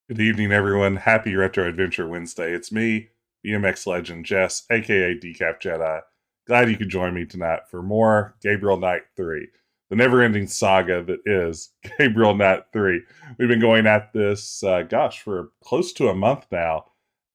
Good evening, everyone. Happy Retro Adventure Wednesday. It's me, BMX legend Jess, aka Decaf Jedi. Glad you could join me tonight for more Gabriel Knight 3, the never-ending saga that is Gabriel Knight 3. We've been going at this, for close to a month now,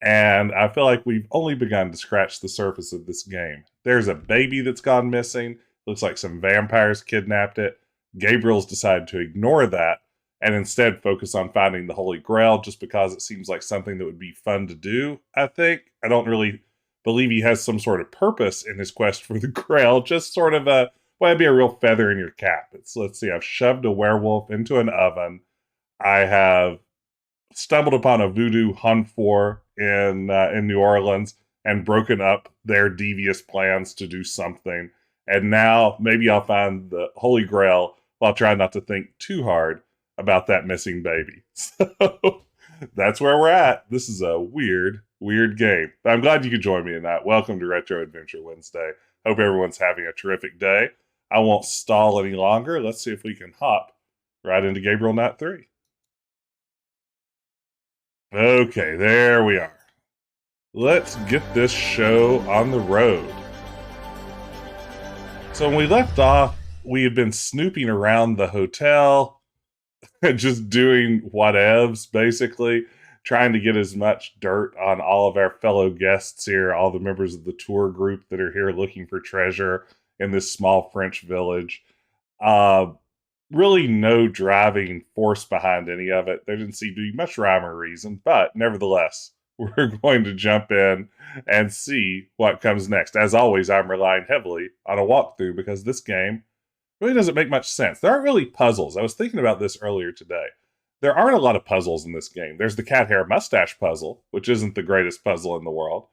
and I feel like we've only begun to scratch the surface of this game. There's a baby that's gone missing. Looks like some vampires kidnapped it. Gabriel's decided to ignore that and instead focus on finding the Holy Grail just because it seems like something that would be fun to do, I think. I don't really believe he has some sort of purpose in his quest for the Grail, just sort of it'd be a real feather in your cap. Let's see, I've shoved a werewolf into an oven. I have stumbled upon a voodoo hunt for in New Orleans and broken up their devious plans to do something. And now maybe I'll find the Holy Grail while trying not to think too hard about that missing baby. So that's where we're at. This is a weird game. But I'm glad you could join me tonight. Welcome to Retro Adventure Wednesday. Hope everyone's having a terrific day. I won't stall any longer. Let's see if we can hop right into Gabriel Knight 3. Okay, there we are. Let's get this show on the road. So when we left off, we had been snooping around the hotel, just doing whatevs, basically, trying to get as much dirt on all of our fellow guests here, all the members of the tour group that are here looking for treasure in this small French village. Really no driving force behind any of it. There didn't seem to be much rhyme or reason, but nevertheless, we're going to jump in and see what comes next. As always, I'm relying heavily on a walkthrough because this game really doesn't make much sense. There aren't really puzzles. I was thinking about this earlier today. There aren't a lot of puzzles in this game. There's the cat hair mustache puzzle, which isn't the greatest puzzle in the world.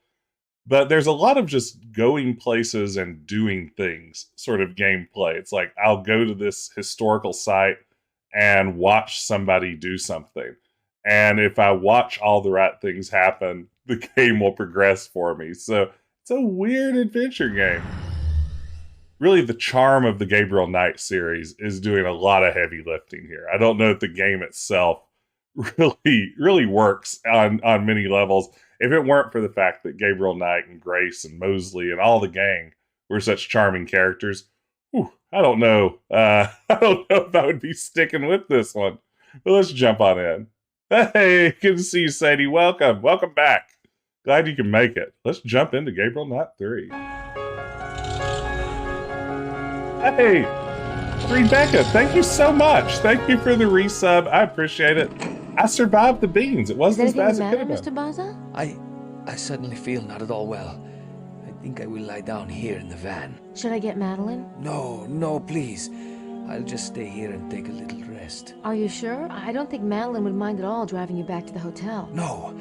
But there's a lot of just going places and doing things sort of gameplay. It's like, I'll go to this historical site and watch somebody do something. And if I watch all the right things happen, the game will progress for me. So it's a weird adventure game. Really, the charm of the Gabriel Knight series is doing a lot of heavy lifting here. I don't know if the game itself really works on many levels. If it weren't for the fact that Gabriel Knight and Grace and Mosley and all the gang were such charming characters, I don't know. I don't know if I would be sticking with this one. But let's jump on in. Hey, good to see you, Sadie. Welcome back. Glad you can make it. Let's jump into Gabriel Knight 3. Hey, Rebecca, thank you so much. Thank you for the resub. I appreciate it. I survived the beans. It wasn't as bad as it could have been. Mr. Baza? I suddenly feel not at all well. I think I will lie down here in the van. Should I get Magdalene? No, please. I'll just stay here and take a little rest. Are you sure? I don't think Magdalene would mind at all driving you back to the hotel. No,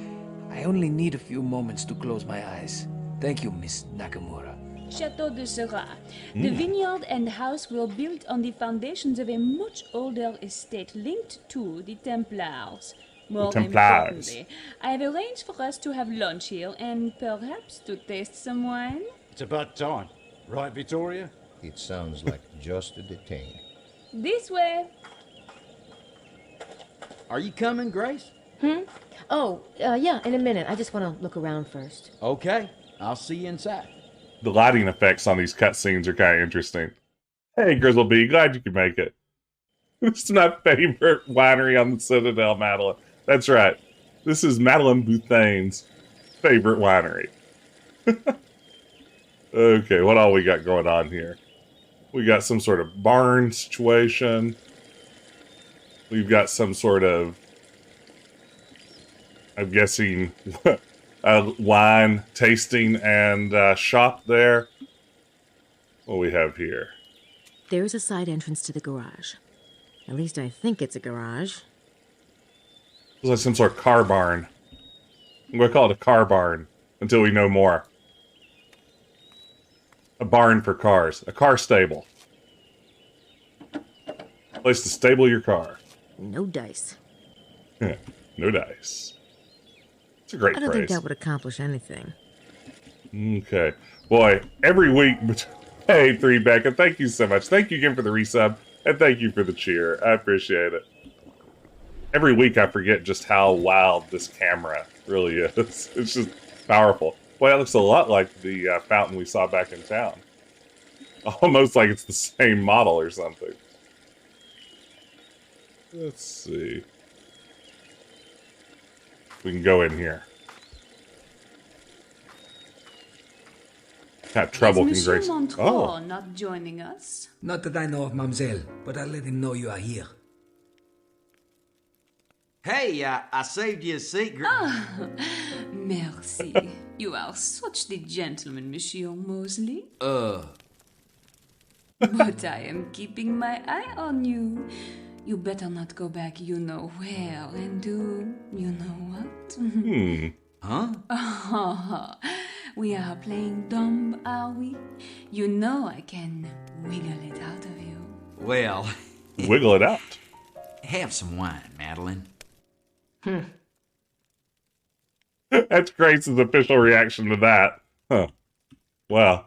I only need a few moments to close my eyes. Thank you, Miss Nakamura. Chateau de Syrah. The vineyard and house were built on the foundations of a much older estate linked to the Templars. More importantly, I have arranged for us to have lunch here and perhaps to taste some wine. It's about time. Right, Victoria? It sounds like just a detainee. This way. Are you coming, Grace? Oh, yeah, in a minute. I just want to look around first. Okay, I'll see you inside. The lighting effects on these cutscenes are kind of interesting. Hey, Grizzleby, glad you could make it. This is my favorite winery on the Citadel, Madeline. That's right. This is Madeline Bouthane's favorite winery. Okay, what all we got going on here? We got some sort of barn situation. We've got some sort of, I'm guessing, wine tasting and shop there. What do we have here? There's a side entrance to the garage. At least I think it's a garage. It's like some sort of car barn. I'm going to call it a car barn until we know more. A barn for cars. A car stable. Place to stable your car. No dice. No dice. It's a great phrase. I don't think that would accomplish anything. Okay. Boy, every week... Hey, 3 Becca, thank you so much. Thank you again for the resub, and thank you for the cheer. I appreciate it. Every week I forget just how wild this camera really is. It's just powerful. Boy, it looks a lot like the fountain we saw back in town. Almost like it's the same model or something. Let's see. We can go in here. Had trouble Is Grace. Monsieur Montreux not joining us? Not that I know of, mademoiselle, but I'll let him know you are here. Hey, I saved you a seat, girl. Ah, merci. You are such the gentleman, Monsieur Mosley. But I am keeping my eye on you. You better not go back you know where and do you know what? Huh? Oh, we are playing dumb, are we? You know I can wiggle it out of you. Well, Wiggle it out. have some wine, Madeline. That's Grace's official reaction to that. Huh. Well.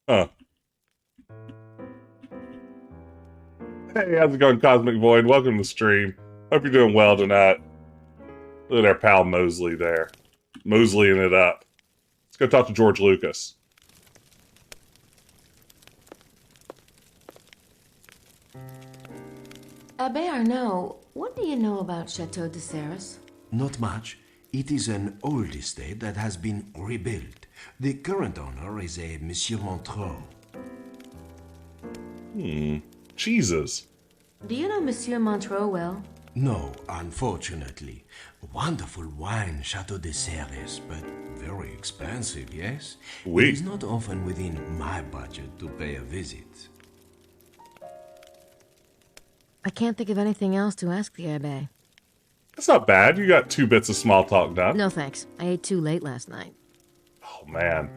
Huh. Hey, how's it going, Cosmic Void? Welcome to the stream. Hope you're doing well tonight. Look at our pal Mosley there. Mosleying it up. Let's go talk to George Lucas. Abbe Arnaud, what do you know about Chateau de Serres? Not much. It is an old estate that has been rebuilt. The current owner is a Monsieur Montreux. Jesus. Do you know Monsieur Montreux well? No, unfortunately. Wonderful wine, Chateau de Serres, but very expensive, yes? Oui. It is not often within my budget to pay a visit. I can't think of anything else to ask the Abbe. That's not bad. You got 2 bits of small talk done. No thanks. I ate too late last night. Oh, man.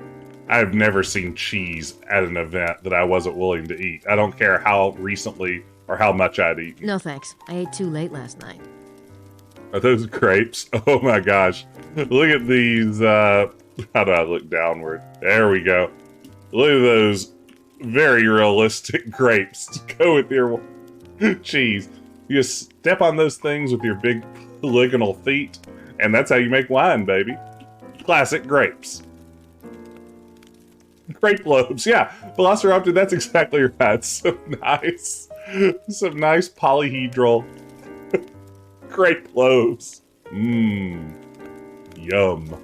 I've never seen cheese at an event that I wasn't willing to eat. I don't care how recently or how much I'd eat. No thanks. I ate too late last night. Are those grapes? Oh my gosh. Look at these, how do I look downward? There we go. Look at those very realistic grapes to go with your cheese. You just step on those things with your big polygonal feet, and that's how you make wine, baby. Classic grapes. Grape lobes, yeah. Velociraptor, that's exactly right. So nice. Some nice polyhedral grape loaves. Mmm. Yum.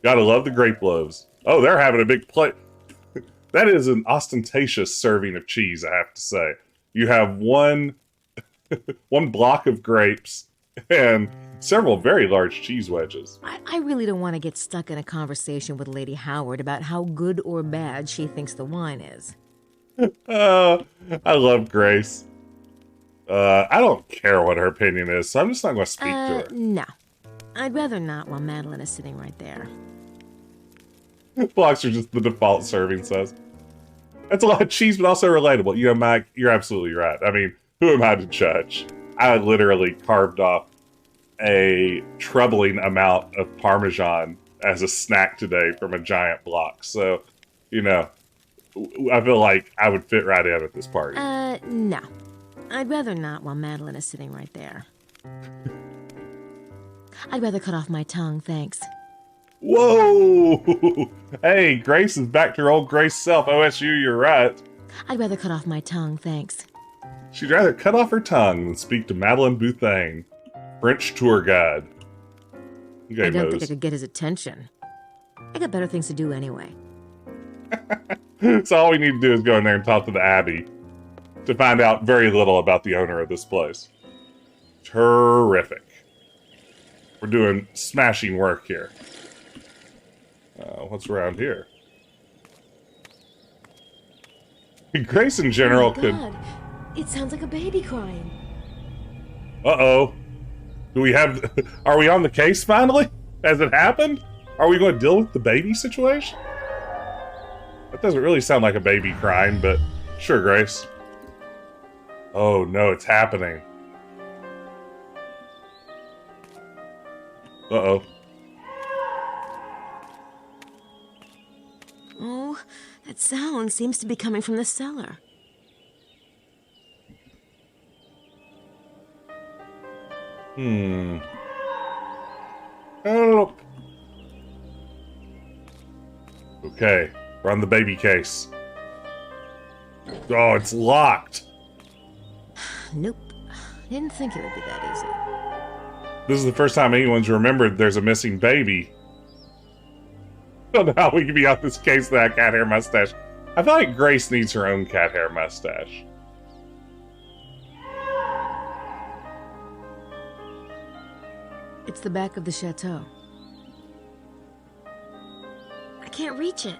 Gotta love the grape loaves. Oh, they're having a big plate. That is an ostentatious serving of cheese, I have to say. You have one block of grapes and several very large cheese wedges. I really don't want to get stuck in a conversation with Lady Howard about how good or bad she thinks the wine is. I love Grace. I don't care what her opinion is, so I'm just not going to speak to her. No. I'd rather not while Madeline is sitting right there. Blocks are just the default serving size. That's a lot of cheese, but also relatable. You know, Mike, you're absolutely right. I mean, who am I to judge? I literally carved off a troubling amount of Parmesan as a snack today from a giant block. So, you know, I feel like I would fit right in at this party. No. I'd rather not while Madeline is sitting right there. I'd rather cut off my tongue, thanks. Whoa! Hey, Grace is back to her old Grace self. OSU, you're right. I'd rather cut off my tongue, thanks. She'd rather cut off her tongue than speak to Madeleine Bouthane, French tour guide. Okay, I don't Mose. think I could get his attention. I got better things to do anyway. So all we need to do is go in there and talk to the Abbey to find out very little about the owner of this place. Terrific. We're doing smashing work here. What's around here? Grace in general Oh my could... God. It sounds like a baby crying. Uh-oh. Do we have... Are we on the case finally? Has it happened? Are we going to deal with the baby situation? That doesn't really sound like a baby crying, but sure, Grace. Oh no, it's happening. Uh-oh. Oh, that sound seems to be coming from the cellar. Oh. Okay, we're on the baby case. Oh, it's locked. Nope. Didn't think it would be that easy. This is the first time anyone's remembered there's a missing baby. I don't know how we can be out this case with that cat hair mustache. I feel like Grace needs her own cat hair mustache. It's the back of the chateau. I can't reach it.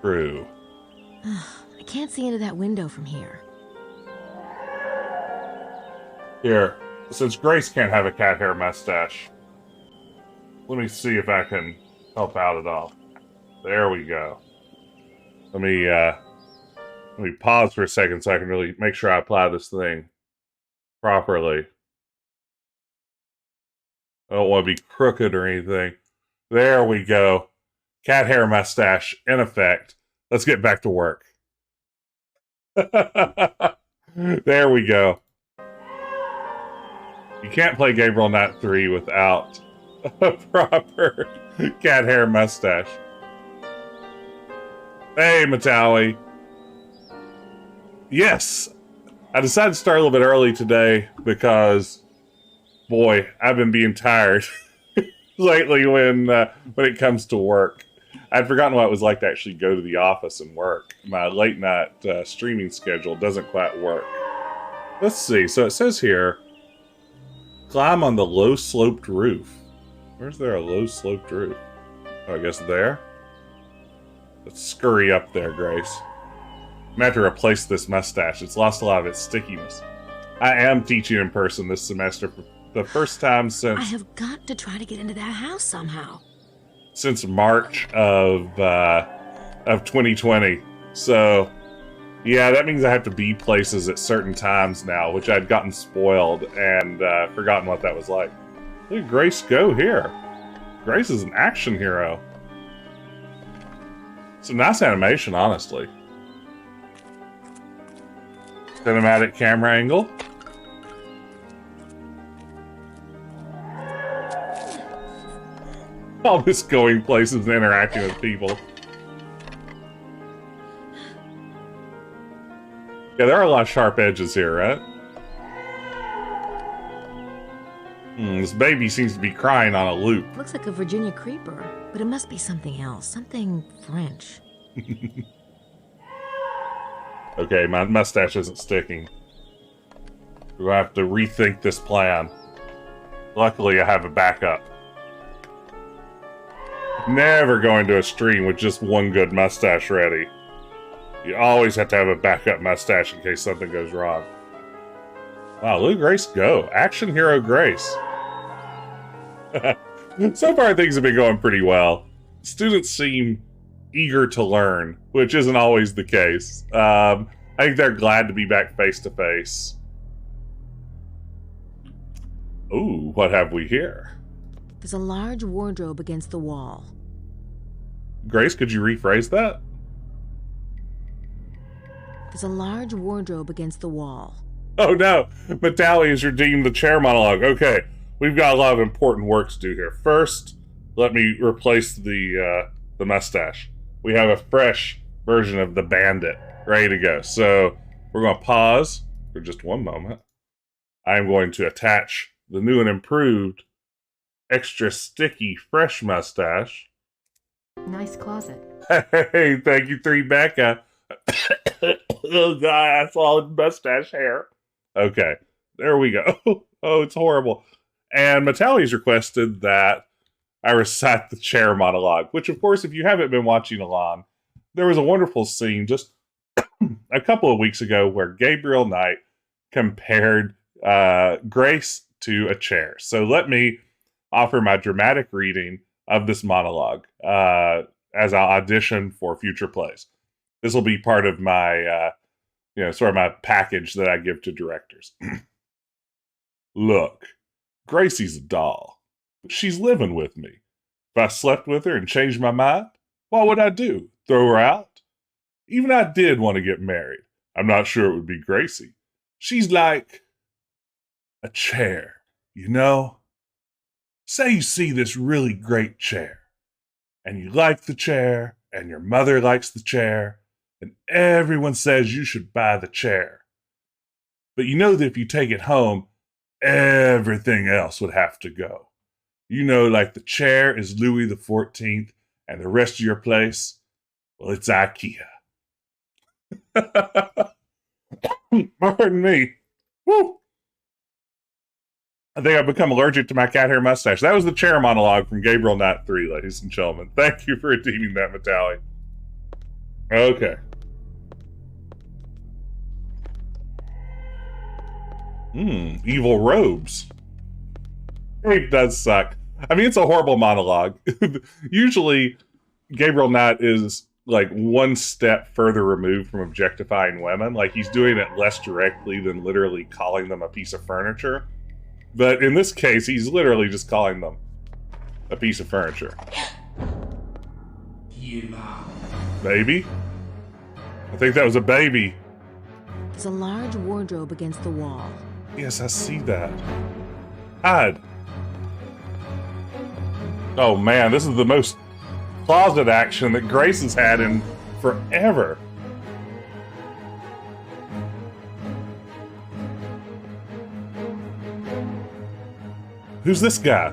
True. I can't see into that window from here. Here, since Grace can't have a cat hair mustache, let me see if I can help out at all. There we go. Let me pause for a second so I can really make sure I apply this thing properly. I don't want to be crooked or anything. There we go. Cat hair mustache in effect. Let's get back to work. There we go. You can't play Gabriel Knight 3 without a proper cat hair mustache. Hey, Matawi. Yes, I decided to start a little bit early today because, boy, I've been being tired lately when it comes to work. I'd forgotten what it was like to actually go to the office and work. My late night streaming schedule doesn't quite work. Let's see. So it says here, climb on the low sloped roof. Where's there a low sloped roof? Oh, I guess there. Let's scurry up there, Grace. I'm gonna have to replace this mustache. It's lost a lot of its stickiness. I am teaching in person this semester for the first time since... I have got to try to get into that house somehow. Since March of 2020. So, yeah, that means I have to be places at certain times now, which I'd gotten spoiled and forgotten what that was like. Look at Grace go here. Grace is an action hero. It's a nice animation, honestly. Cinematic camera angle. All this going places and interacting with people. Yeah, there are a lot of sharp edges here, right? This baby seems to be crying on a loop. Looks like a Virginia creeper, but it must be something else. Something French. Okay, my mustache isn't sticking. We're gonna have to rethink this plan. Luckily, I have a backup. Never going to a stream with just one good mustache ready. You always have to have a backup mustache in case something goes wrong. Wow, look at Grace go. Action hero Grace. So far, things have been going pretty well. Students seem eager to learn, which isn't always the case. I think they're glad to be back face to face. Ooh, what have we here? There's a large wardrobe against the wall. Grace, could you rephrase that? There's a large wardrobe against the wall. Oh no, Matali has redeemed the chair monologue. Okay, we've got a lot of important work to do here. First, let me replace the mustache. We have a fresh version of the Bandit ready to go. So we're going to pause for just one moment. I'm going to attach the new and improved extra sticky fresh mustache. Nice closet. Hey, thank you, 3 Becca. Oh, God, I swallowed mustache hair. Okay, there we go. Oh, it's horrible. And Matali's requested that I recite the Chair Monologue, which, of course, if you haven't been watching along, there was a wonderful scene just a couple of weeks ago where Gabriel Knight compared Grace to a chair. So let me offer my dramatic reading of this monologue as I'll audition for future plays. This will be part of my, sort of my package that I give to directors. Look, Gracie's a doll. She's living with me. If I slept with her and changed my mind, what would I do? Throw her out? Even if I did want to get married, I'm not sure it would be Gracie. She's like a chair, you know? Say you see this really great chair, and you like the chair, and your mother likes the chair, and everyone says you should buy the chair. But you know that if you take it home, everything else would have to go. You know, like the chair is Louis XIV, and the rest of your place, well, it's IKEA. Pardon me. Woo. I think I've become allergic to my cat hair mustache. That was the Chair Monologue from Gabriel Knight 3, ladies and gentlemen. Thank you for redeeming that, Matali. Okay. Evil robes. It does suck. I mean, it's a horrible monologue. Usually, Gabriel Knight is like one step further removed from objectifying women. Like, he's doing it less directly than literally calling them a piece of furniture. But in this case, he's literally just calling them a piece of furniture. Baby? I think that was a baby. There's a large wardrobe against the wall. Yes, I see that. Hide. Oh man, this is the most closet action that Grace has had in forever. Who's this guy?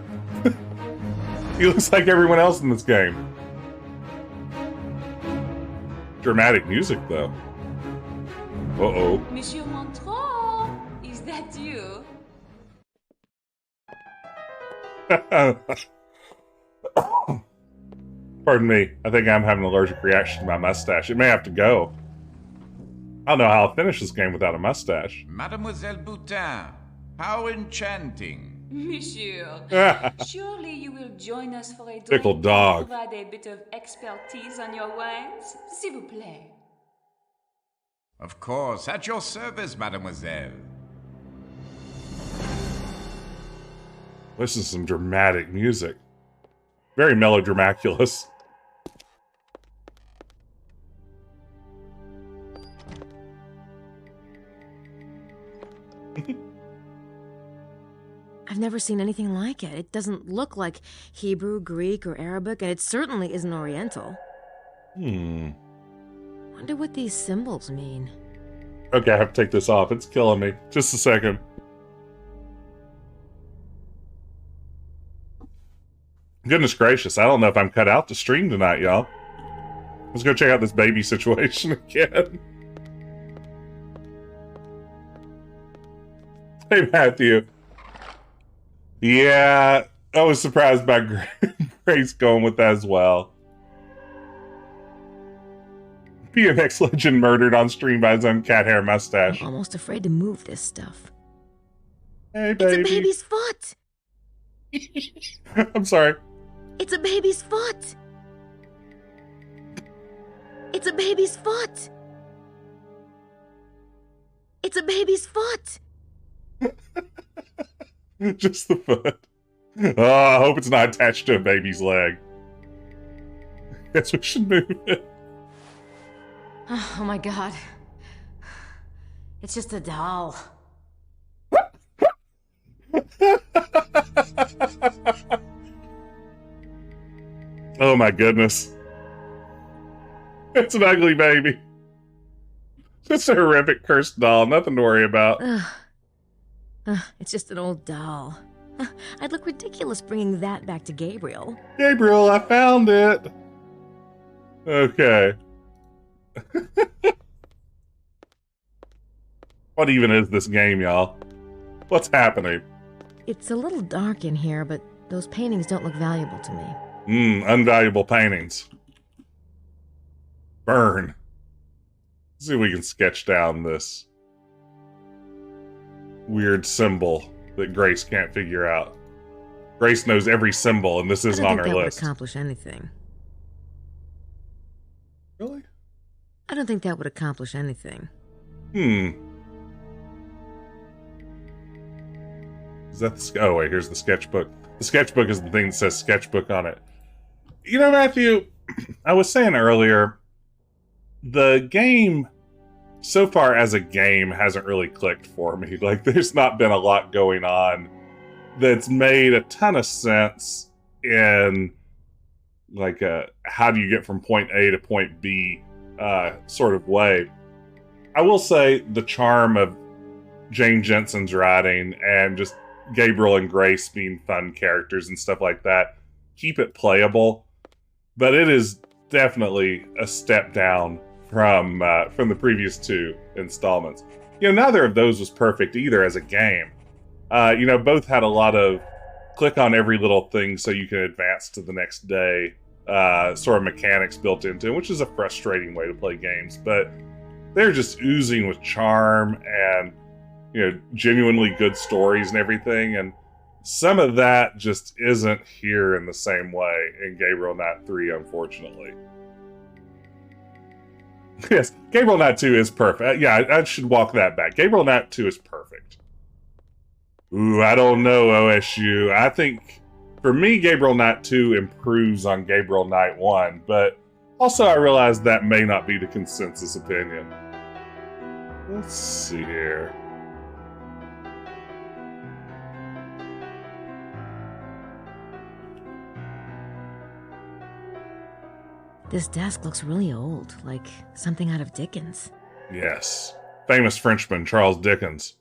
He looks like everyone else in this game. Dramatic music, though. Uh-oh. Monsieur Montreux, is that you? Pardon me. I think I'm having an allergic reaction to my mustache. It may have to go. I don't know how I'll finish this game without a mustache. Mademoiselle Boutin, how enchanting. Monsieur, surely you will join us for a drink Pickled dog. and provide a bit of expertise on your wines, s'il vous plaît. Of course, at your service, mademoiselle. This is some dramatic music. Very melodramaculous. I've never seen anything like it. It doesn't look like Hebrew, Greek, or Arabic, and it certainly isn't Oriental. Wonder what these symbols mean. Okay, I have to take this off. It's killing me. Just a second. Goodness gracious, I don't know if I'm cut out to stream tonight, y'all. Let's go check out this baby situation again. Hey, Matthew. Yeah, I was surprised by Grace going with that as well. BMX legend murdered on stream by his own cat hair mustache. I'm almost afraid to move this stuff. Hey, baby. It's a baby's foot! I'm sorry. It's a baby's foot! It's a baby's foot! It's a baby's foot! Just the foot. Oh, I hope it's not attached to a baby's leg. Guess we should move it. Oh my god. It's just a doll. Oh my goodness. It's an ugly baby. It's a horrific cursed doll. Nothing to worry about. It's just an old doll. I'd look ridiculous bringing that back to Gabriel. Gabriel, I found it. Okay. What even is this game, y'all? What's happening? It's a little dark in here, but those paintings don't look valuable to me. Unvaluable paintings. Burn. Let's see if we can sketch down this weird symbol that Grace can't figure out. Grace knows every symbol, and this isn't on her list. I don't think that would accomplish anything. Really? I don't think that would accomplish anything. Is that the... Oh, wait, here's the sketchbook. The sketchbook is the thing that says sketchbook on it. You know, Matthew, I was saying earlier, the game, so far as a game, hasn't really clicked for me. Like, there's not been a lot going on that's made a ton of sense in, like, how do you get from point A to point B sort of way. I will say the charm of Jane Jensen's writing and just Gabriel and Grace being fun characters and stuff like that keep it playable, but it is definitely a step down from the previous two installments. You know, neither of those was perfect either as a game. You know, both had a lot of click on every little thing so you can advance to the next day sort of mechanics built into it, which is a frustrating way to play games, but they're just oozing with charm and, you know, genuinely good stories and everything, and some of that just isn't here in the same way in Gabriel Knight 3, unfortunately. Yes, Gabriel Knight 2 is perfect. Yeah, I should walk that back. Gabriel Knight 2 is perfect. Ooh, I don't know, OSU. I think, for me, Gabriel Knight 2 improves on Gabriel Knight 1, but also I realize that may not be the consensus opinion. Let's see here. This desk looks really old, like something out of Dickens. Yes. Famous Frenchman, Charles Dickens.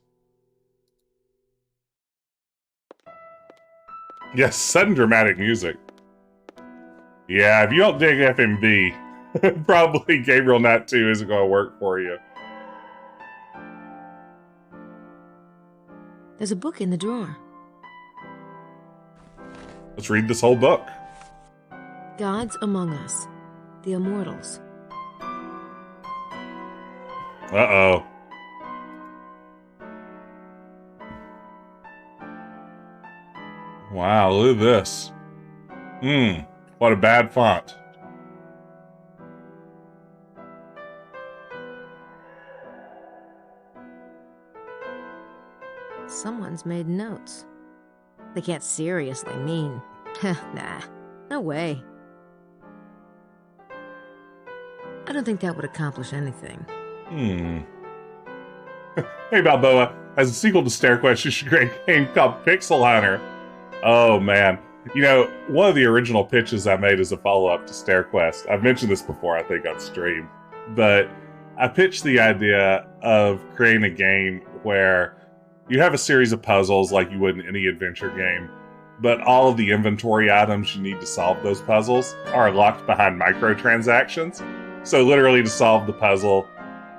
Yes, sudden dramatic music. Yeah, if you don't dig FMV, probably Gabriel Knight 2 isn't going to work for you. There's a book in the drawer. Let's read this whole book. Gods Among Us. The Immortals. Uh-oh. Wow, look at this. What a bad font. Someone's made notes. They can't seriously mean. Nah, no way. I don't think that would accomplish anything. Hey, Balboa. As a sequel to StairQuest, you should create a game called Pixel Hunter. Oh, man. You know, one of the original pitches I made as a follow-up to StairQuest, I've mentioned this before, I think, on stream, but I pitched the idea of creating a game where you have a series of puzzles like you would in any adventure game, but all of the inventory items you need to solve those puzzles are locked behind microtransactions. So literally to solve the puzzle,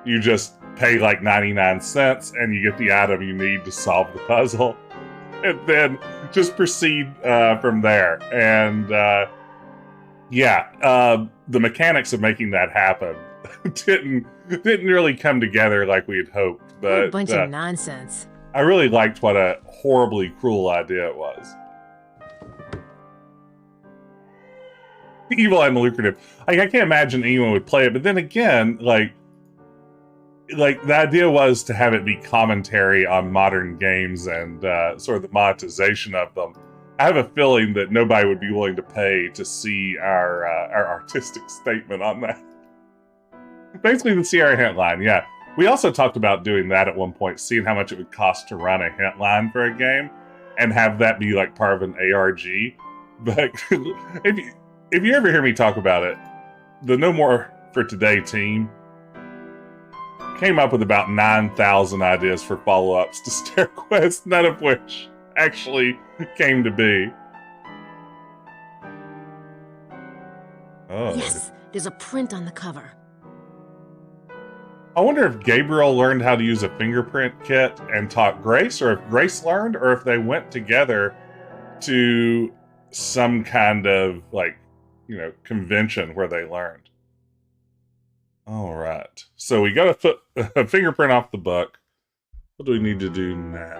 you just pay like 99 cents and you get the item you need to solve the puzzle. And then just proceed from there. And the mechanics of making that happen didn't really come together like we had hoped. But a bunch of nonsense. I really liked what a horribly cruel idea it was. Evil and lucrative. Like, I can't imagine anyone would play it, but then again, like the idea was to have it be commentary on modern games and sort of the monetization of them. I have a feeling that nobody would be willing to pay to see our artistic statement on that. Basically, the CR hint line, yeah. We also talked about doing that at one point, seeing how much it would cost to run a hint line for a game, and have that be like part of an ARG. But if you ever hear me talk about it, the No More for Today team came up with about 9,000 ideas for follow-ups to Stair Quest, none of which actually came to be. Oh. Yes, there's a print on the cover. I wonder if Gabriel learned how to use a fingerprint kit and taught Grace, or if Grace learned, or if they went together to some kind of, like, you know, convention where they learned. All right. So we got a fingerprint off the book. What do we need to do now?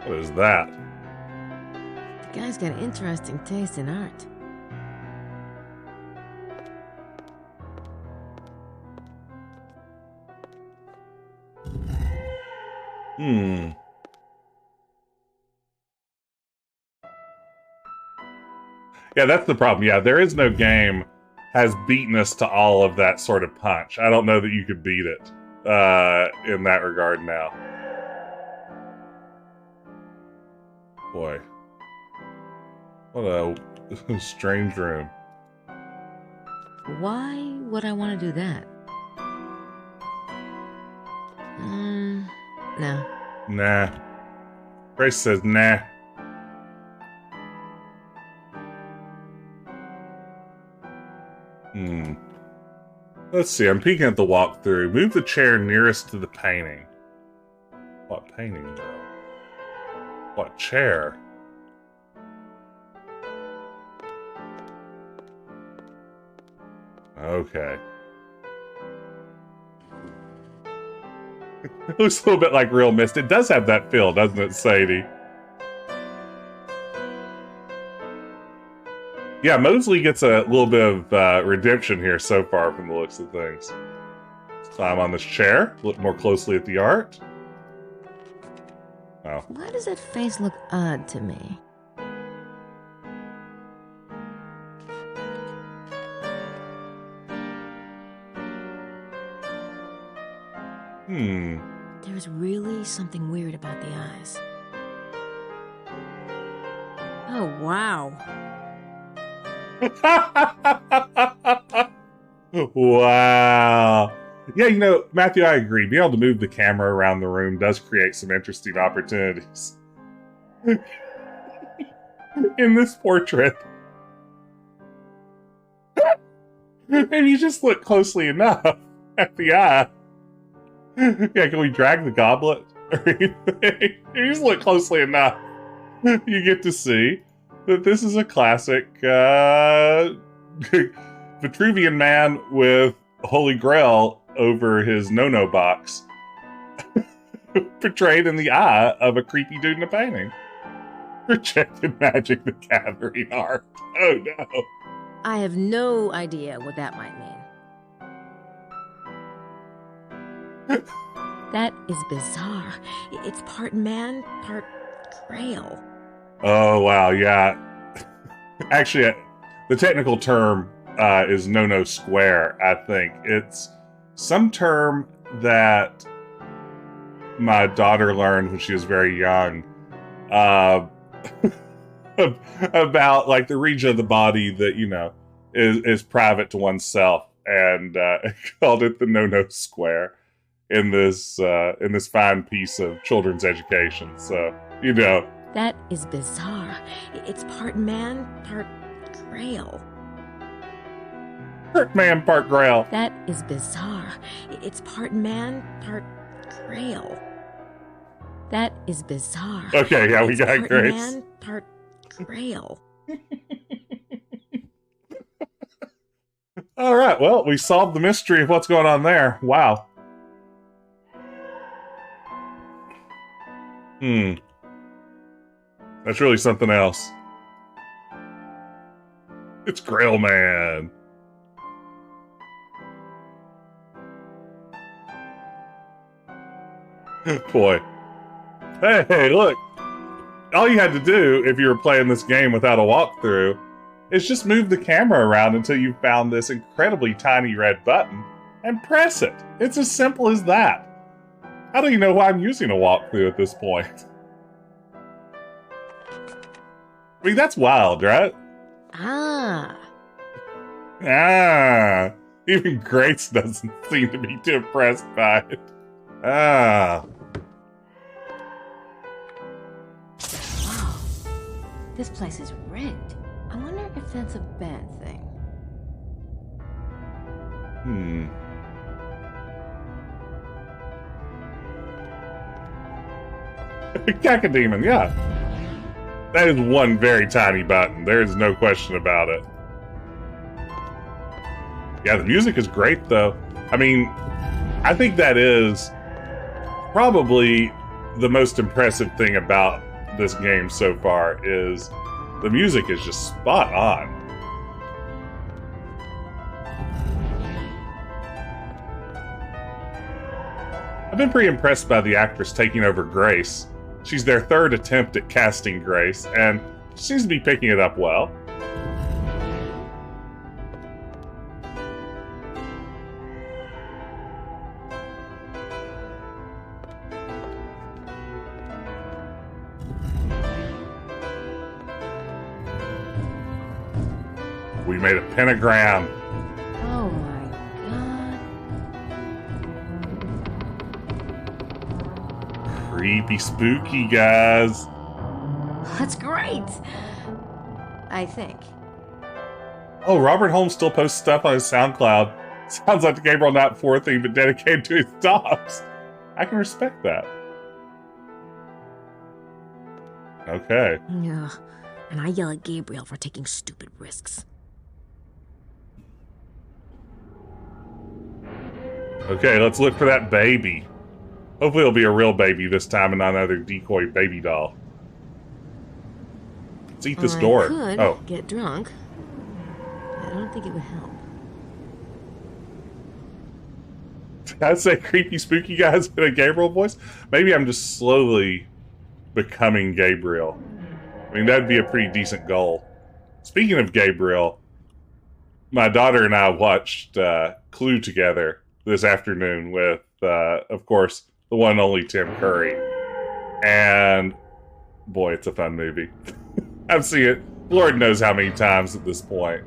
What is that? The guy's got interesting taste in art. Yeah, that's the problem. Yeah, there is no game has beaten us to all of that sort of punch. I don't know that you could beat it in that regard now. Boy. What a strange room. Why would I want to do that? No. Nah. Grace says nah. Let's see, I'm peeking at the walkthrough. Move the chair nearest to the painting. What painting, though? What chair? Okay. It looks a little bit like Real Mist. It does have that feel, doesn't it, Sadie? Yeah, Mosley gets a little bit of redemption here so far from the looks of things. Let's climb on this chair, look more closely at the art. Oh. Why does that face look odd to me? There's really something weird about the eyes. Oh, wow. Wow. Yeah, you know, Matthew, I agree. Being able to move the camera around the room does create some interesting opportunities. In this portrait. If you just look closely enough at the eye. Yeah, can we drag the goblet or anything? If you just look closely enough, you get to see that this is a classic Vitruvian man with Holy Grail over his no-no box, portrayed in the eye of a creepy dude in a painting. Rejected Magic the Gathering art. Oh no. I have no idea what that might mean. That is bizarre. It's part man, part grail. Oh, wow, yeah. Actually, the technical term is no-no square, I think. It's some term that my daughter learned when she was very young about, like, the region of the body that, you know, is private to oneself, and called it the no-no square in this fine piece of children's education. So, you know. That is bizarre. It's part man, part grail. Part man, part grail. That is bizarre. It's part man, part grail. That is bizarre. Okay, yeah, we got part Grace. Part man, part grail. All right, well, we solved the mystery of what's going on there. Wow. That's really something else. It's Grail Man. Boy. Hey, look. All you had to do if you were playing this game without a walkthrough is just move the camera around until you found this incredibly tiny red button and press it. It's as simple as that. How do you know why I'm using a walkthrough at this point? I mean, that's wild, right? Ah. Even Grace doesn't seem to be too impressed by it. Wow. This place is rigged. I wonder if that's a bad thing. Cacodemon, yeah. That is one very tiny button. There is no question about it. Yeah, the music is great, though. I mean, I think that is probably the most impressive thing about this game so far is the music is just spot on. I've been pretty impressed by the actress taking over Grace. She's their third attempt at casting Grace, and she seems to be picking it up well. We made a pentagram. Oh my god. Creepy, spooky, guys. That's great. I think. Oh, Robert Holmes still posts stuff on his SoundCloud. Sounds like the Gabriel Knight 4 theme, but dedicated to his dogs. I can respect that. Okay. Yeah. And I yell at Gabriel for taking stupid risks. Okay, let's look for that baby. Hopefully it'll be a real baby this time and not another decoy baby doll. Let's eat this door. I could get drunk. I don't think it would help. Did I say creepy, spooky guys in a Gabriel voice? Maybe I'm just slowly becoming Gabriel. I mean, that'd be a pretty decent goal. Speaking of Gabriel, my daughter and I watched Clue together this afternoon with, of course, the one and only Tim Curry. And, boy, it's a fun movie. I've seen it Lord knows how many times at this point.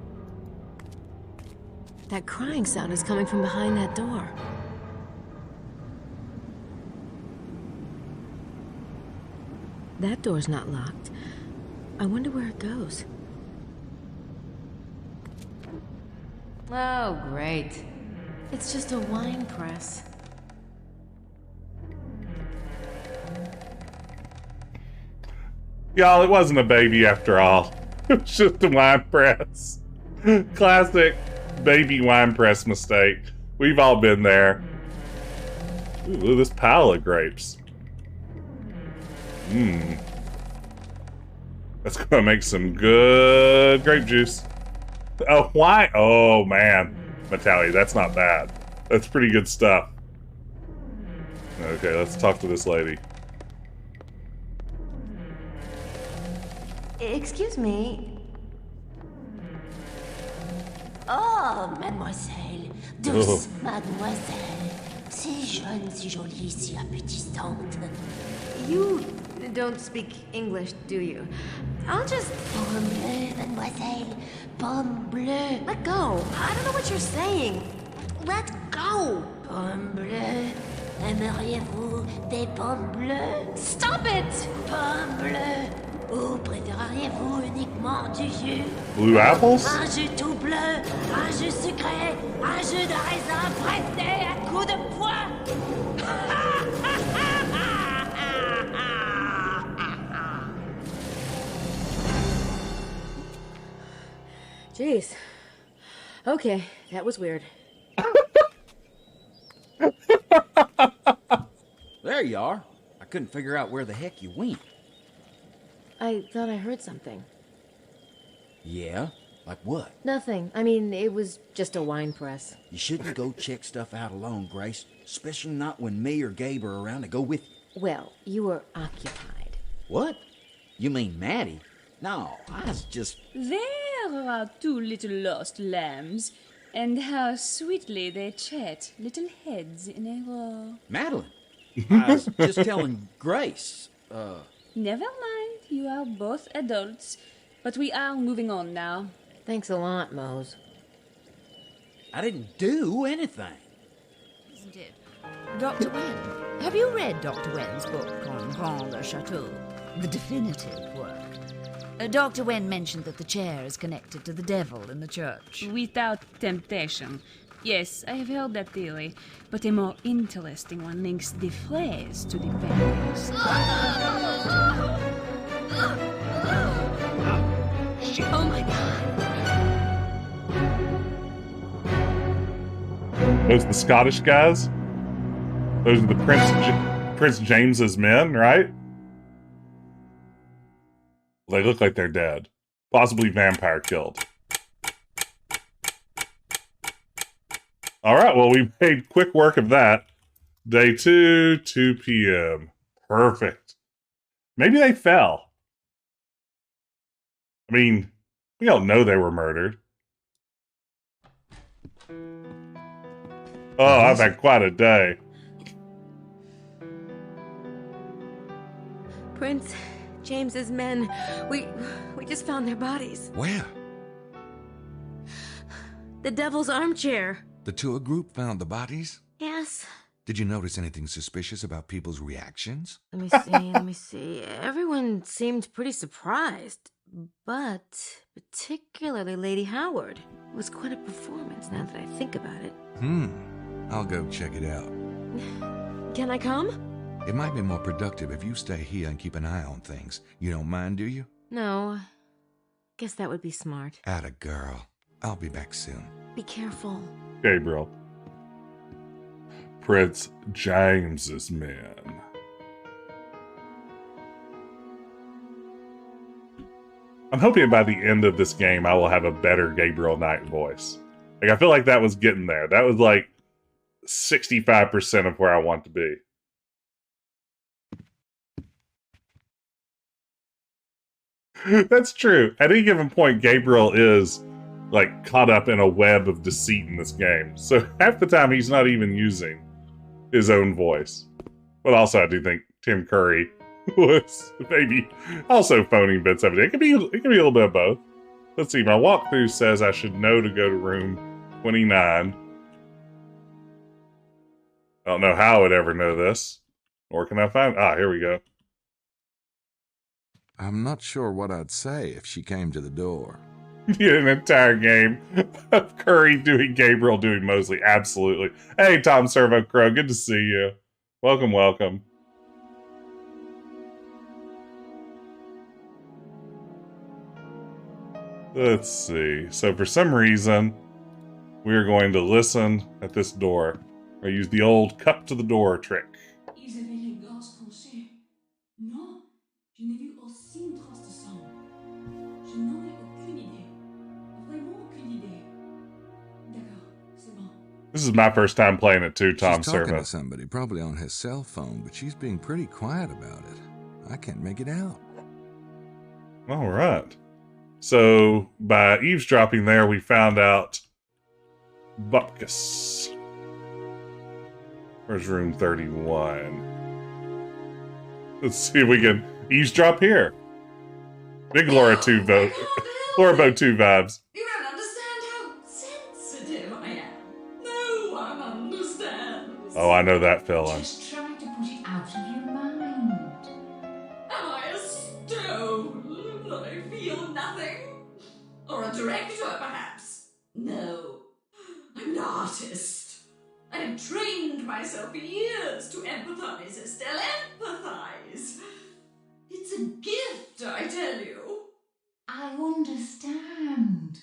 That crying sound is coming from behind that door. That door's not locked. I wonder where it goes. Oh, great. It's just a wine press. Y'all, it wasn't a baby after all. It was just a wine press. Classic baby wine press mistake. We've all been there. Ooh, look at this pile of grapes. That's gonna make some good grape juice. Oh, why? Oh, man. Natalia, that's not bad. That's pretty good stuff. Okay, let's talk to this lady. Excuse me. Oh, mademoiselle, douce mademoiselle, si jeune, si jolie, si appétissante. You don't speak English, do you? I'll just... Pomme bleue, mademoiselle, pomme bleue. Let go. I don't know what you're saying. Let go. Pomme bleue, aimeriez-vous des pommes bleues? Stop it! Pomme bleue. Ou préféreriez-vous uniquement du jus? Blue apples? Un jus tout bleu, un jus sucré, un jus de raisin pressé à coups de poing. Jeez. Okay, that was weird. There you are. I couldn't figure out where the heck you went. I thought I heard something. Yeah? Like what? Nothing. I mean, it was just a wine press. You shouldn't go check stuff out alone, Grace. Especially not when me or Gabe are around to go with you. Well, you were occupied. What? You mean Maddie? No, I was just... There are two little lost lambs, and how sweetly they chat, little heads in a row. Magdalene? I was just telling Grace, Never mind, you are both adults. But we are moving on now. Thanks a lot, Mose. I didn't do anything. Isn't it? Dr. Wen, have you read Dr. Wen's book on Grand Le Chateau? The definitive work. Dr. Wen mentioned that the chair is connected to the devil in the church. Without temptation. Yes, I have heard that theory, but a more interesting one links the phrase to the values. Oh my god. Those are the Scottish guys? Those are the Prince James's men, right? They look like they're dead. Possibly vampire killed. Alright, well, we made quick work of that. Day 2, 2 p.m. Perfect. Maybe they fell. I mean, we don't know they were murdered. Oh, I've had quite a day. Prince James's men, we just found their bodies. Where? The Devil's Armchair. The tour group found the bodies? Yes. Did you notice anything suspicious about people's reactions? Let me see. Everyone seemed pretty surprised, but particularly Lady Howard. It was quite a performance now that I think about it. I'll go check it out. Can I come? It might be more productive if you stay here and keep an eye on things. You don't mind, do you? No. Guess that would be smart. Atta girl. I'll be back soon. Be careful. Gabriel. Prince James's men. I'm hoping by the end of this game I will have a better Gabriel Knight voice. Like, I feel like that was getting there. That was like 65% of where I want to be. That's true. At any given point, Gabriel is like caught up in a web of deceit in this game. So half the time he's not even using his own voice. But also I do think Tim Curry was maybe also phoning bits of it. It could be a little bit of both. Let's see, my walkthrough says I should know to go to room 29. I don't know how I would ever know this. Or can I find... here we go. I'm not sure what I'd say if she came to the door. Yeah, an entire game of Curry doing Gabriel doing Mosley. Absolutely. Hey, Tom Servo Crow, good to see you. Welcome, welcome. Let's see. So for some reason, we are going to listen at this door. I use the old cup to the door trick. Ils avaient les gorges tranchées. Non, je n'ai vu aucune trace de sang. Je n'en ai aucune idée. Vraiment aucune idée. D'accord, c'est bon. This is my first time playing it too, Tom She's talking Servo. to somebody, probably on his cell phone, but she's being pretty quiet about it. I can't make it out. All right. So by eavesdropping there, we found out Bupkus. Where's room 31? Let's see if we can eavesdrop here. Big Laura 2 vote. Laura Bow 2 vibes. You don't understand how sensitive I am. No one understands. Oh, I know that feeling. Just try to put it out of your mind. Am I a stone? I feel nothing? Or a director, perhaps? No. I'm an artist. I have trained myself for years to empathize, Estelle. Empathize. It's a gift, I tell you. I understand.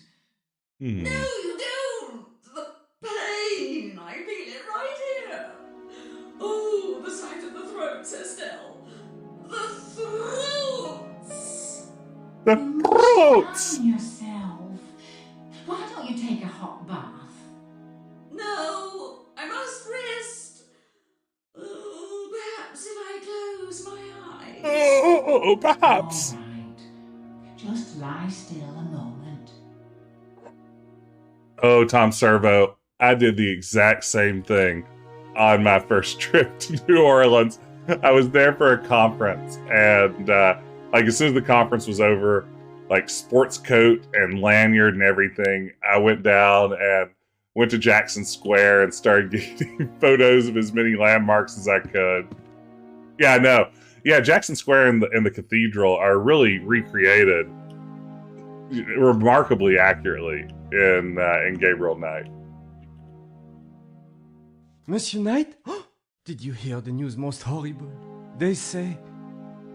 No, you don't. The pain. I feel it right here. Oh, the sight of the throats, Estelle. The throats. The throats. Calm yourself. Why don't you take a hot bath? No, I must rest. Oh, perhaps if I close my eyes. Oh, perhaps. All right. Just lie still a moment. Oh, Tom Servo, I did the exact same thing on my first trip to New Orleans. I was there for a conference, and like as soon as the conference was over, like sports coat and lanyard and everything, I went down and went to Jackson Square and started getting photos of as many landmarks as I could. Yeah, no. Yeah, Jackson Square and the cathedral are really recreated remarkably accurately in Gabriel Knight. Monsieur Knight? Did you hear the news most horrible? They say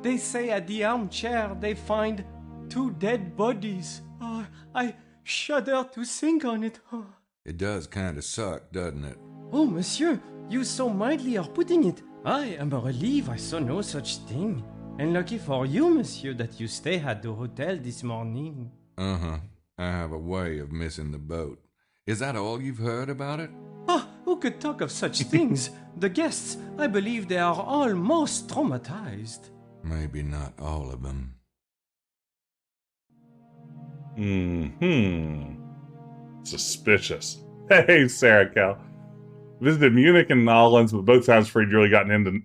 at the Armchair they find 2 dead bodies. Oh, I shudder to think on it. Oh. It does kind of suck, doesn't it? Oh, monsieur, you so mildly are putting it. I am relieved I saw no such thing. And lucky for you, monsieur, that you stay at the hotel this morning. Uh-huh. I have a way of missing the boat. Is that all you've heard about it? Ah, who could talk of such things? The guests, I believe they are all most traumatized. Maybe not all of them. Suspicious. Hey, Sarah Cal. Visited Munich and Nolans, but both times Freed really gotten into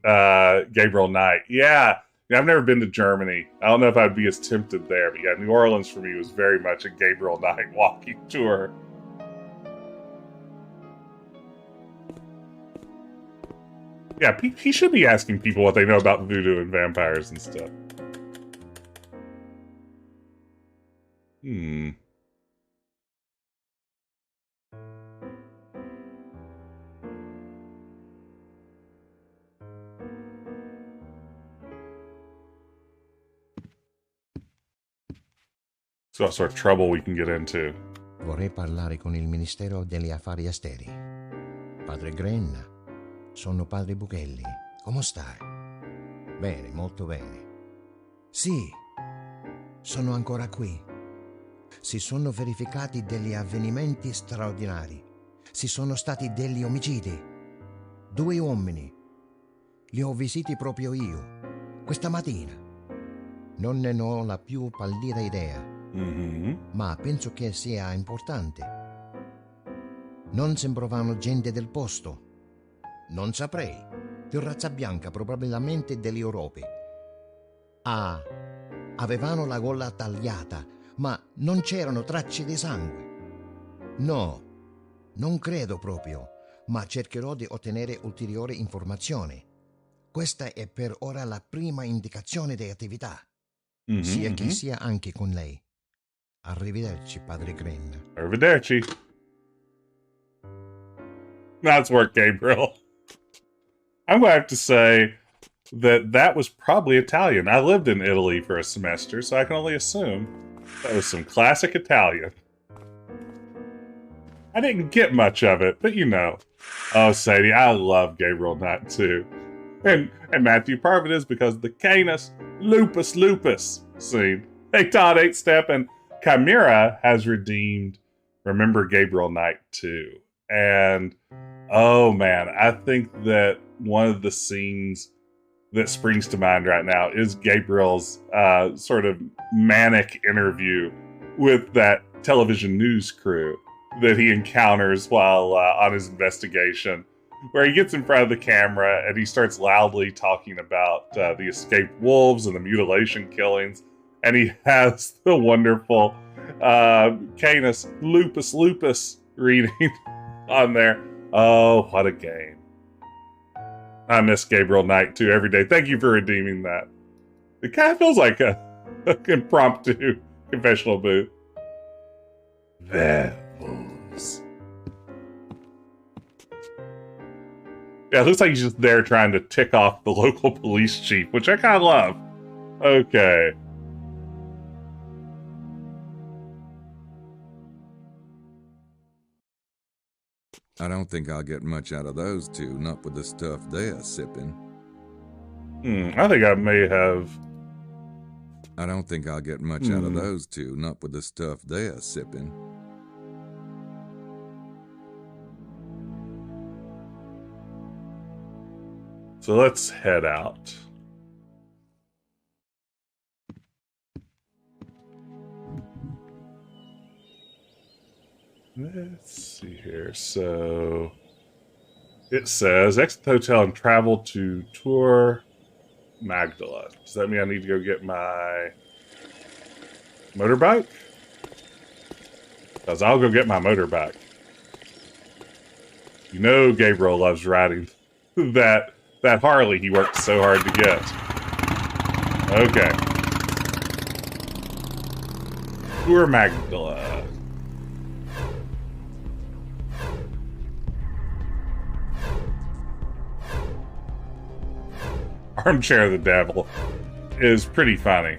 Gabriel Knight. Yeah, I've never been to Germany. I don't know if I'd be as tempted there, but yeah, New Orleans for me was very much a Gabriel Knight walking tour. Yeah, he should be asking people what they know about voodoo and vampires and stuff. So what sort of trouble we can get into. Vorrei parlare con il Ministero degli Affari Esteri. Padre Grenna, sono Padre Buchelli. Come stai? Bene, molto bene. Sì, sono ancora qui. Si sono verificati degli avvenimenti straordinari. Ci sono stati degli omicidi. 2 uomini. Li ho visiti proprio io, questa mattina. Non ne ho la più pallida idea. Ma penso che sia importante. Non sembravano gente del posto. Non saprei. Di razza bianca, probabilmente dell'Europa. Avevano la gola tagliata, ma non c'erano tracce di sangue. No, non credo proprio, ma cercherò di ottenere ulteriori informazioni. Questa è per ora la prima indicazione di attività. Sia che sia anche con lei. Arrivederci, Padre Grenna. Arrivederci. Nice work, Gabriel. I'm going to have to say that was probably Italian. I lived in Italy for a semester, so I can only assume that was some classic Italian. I didn't get much of it, but you know. Oh, Sadie, I love Gabriel Knight too. And Matthew, part of it is because of the Canis Lupus scene. Hey, Todd 8-Step and Chimera has redeemed Remember Gabriel Knight too. And oh man, I think that one of the scenes that springs to mind right now is Gabriel's sort of manic interview with that television news crew that he encounters while on his investigation, where he gets in front of the camera and he starts loudly talking about the escaped wolves and the mutilation killings. And he has the wonderful Canis Lupus reading on there. Oh, what a game. I miss Gabriel Knight too every day. Thank you for redeeming that. It kind of feels like a impromptu confessional booth. Werewolves. Yeah, it looks like he's just there trying to tick off the local police chief, which I kind of love. Okay. I don't think I'll get much out of those two, not with the stuff they're sipping. I think I may have... I don't think I'll get much out of those two, not with the stuff they're sipping. So let's head out. Let's see here. So it says exit the hotel and travel to tour Magdalene. Does that mean I need to go get my Motorbike? Because I'll go get my motorbike. You know Gabriel loves riding that Harley he worked so hard to get. Okay. Tour Magdalene. Armchair the Devil is pretty funny.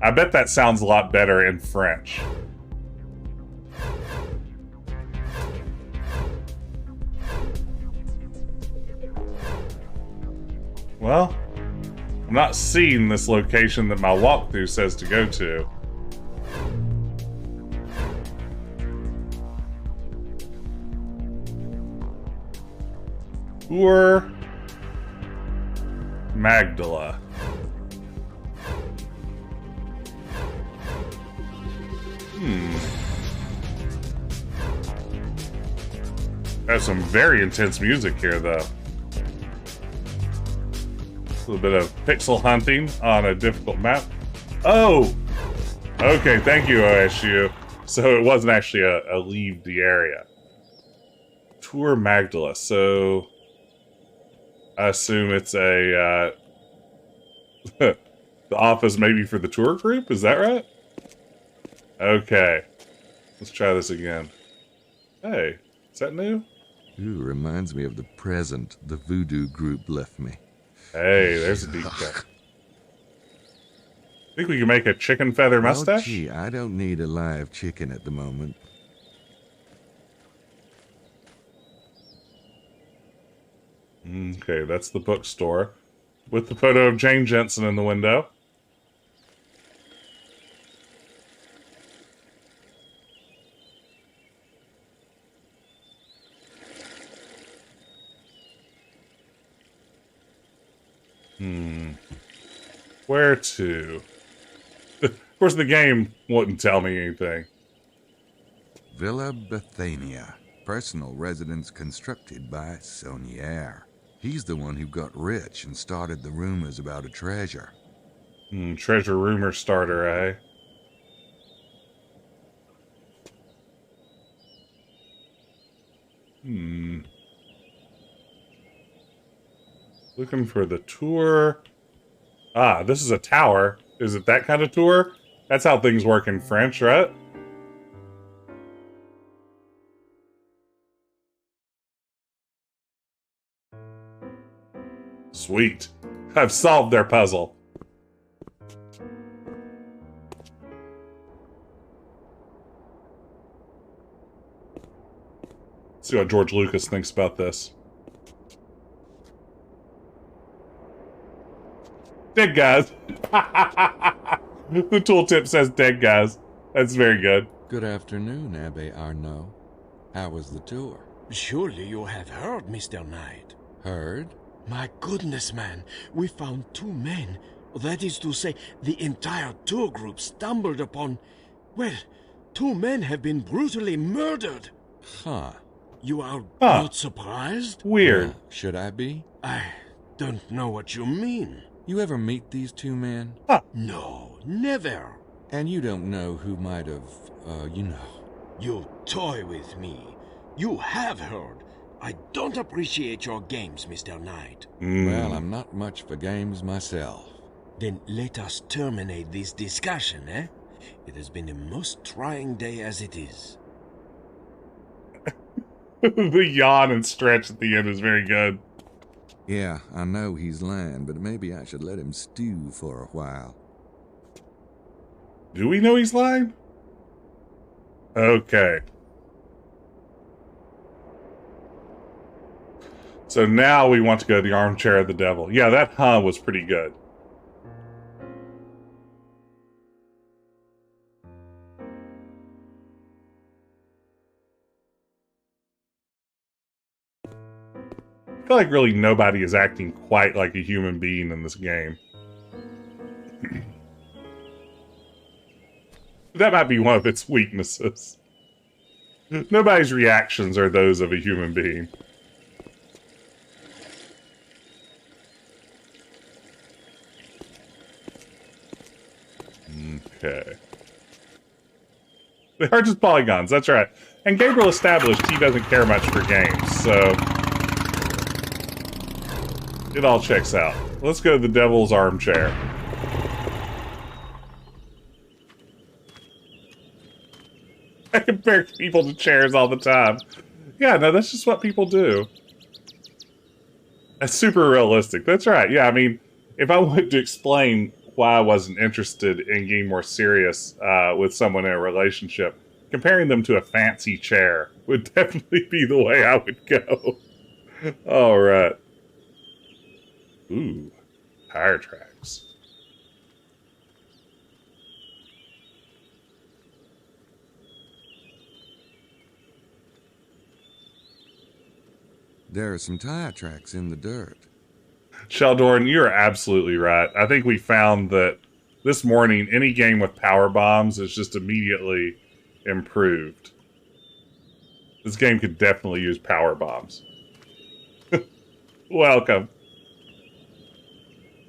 I bet that sounds a lot better in French. Well, I'm not seeing this location that my walkthrough says to go to. Tour Magdalene. There's some very intense music here, though. A little bit of pixel hunting on a difficult map. Oh! Okay, thank you, OSU. So it wasn't actually a leave the area. Tour Magdalene. So I assume it's a the office maybe for the tour group? Is that right? Okay. Let's try this again. Hey, is that new? Ooh, reminds me of the present the voodoo group left me. Hey, there's a deep cut. Think we can make a chicken feather mustache? Oh, gee, I don't need a live chicken at the moment. Okay, that's the bookstore. With the photo of Jane Jensen in the window. Where to? Of course, the game wouldn't tell me anything. Villa Bethania, personal residence constructed by Saunier. He's the one who got rich and started the rumors about a treasure. Treasure rumor starter, eh? Looking for the tour. Ah, this is a tower. Is it that kind of tour? That's how things work in French, right? Sweet. I've solved their puzzle. Let's see what George Lucas thinks about this. Dead guys. The tooltip says dead guys. That's very good. Good afternoon, Abbe Arnaud. How was the tour? Surely you have heard, Mr. Knight. Heard? My goodness, man. We found 2 men. That is to say, the entire tour group stumbled upon... Well, 2 men have been brutally murdered. Huh. You are not surprised? Weird. Should I be? I don't know what you mean. You ever meet these 2 men? No, never. And you don't know who might have, you know. You toy with me. You have heard. I don't appreciate your games, Mr. Knight. Well, I'm not much for games myself. Then let us terminate this discussion, eh? It has been a most trying day as it is. The yawn and stretch at the end is very good. Yeah, I know he's lying, but maybe I should let him stew for a while. Do we know he's lying? Okay. So now we want to go to the Armchair of the Devil. Yeah, that was pretty good. I feel like really nobody is acting quite like a human being in this game. That might be one of its weaknesses. Nobody's reactions are those of a human being. Okay. They are just polygons, that's right. And Gabriel established he doesn't care much for games, so it all checks out. Let's go to the Devil's Armchair. I compare people to chairs all the time. Yeah, no, that's just what people do. That's super realistic. That's right. Yeah, I mean, if I wanted to explain why I wasn't interested in getting more serious with someone in a relationship, comparing them to a fancy chair would definitely be the way I would go. All right. Ooh, tire tracks. There are some tire tracks in the dirt. Sheldorn, you're absolutely right. I think we found that this morning, any game with power bombs is just immediately improved. This game could definitely use power bombs. Welcome.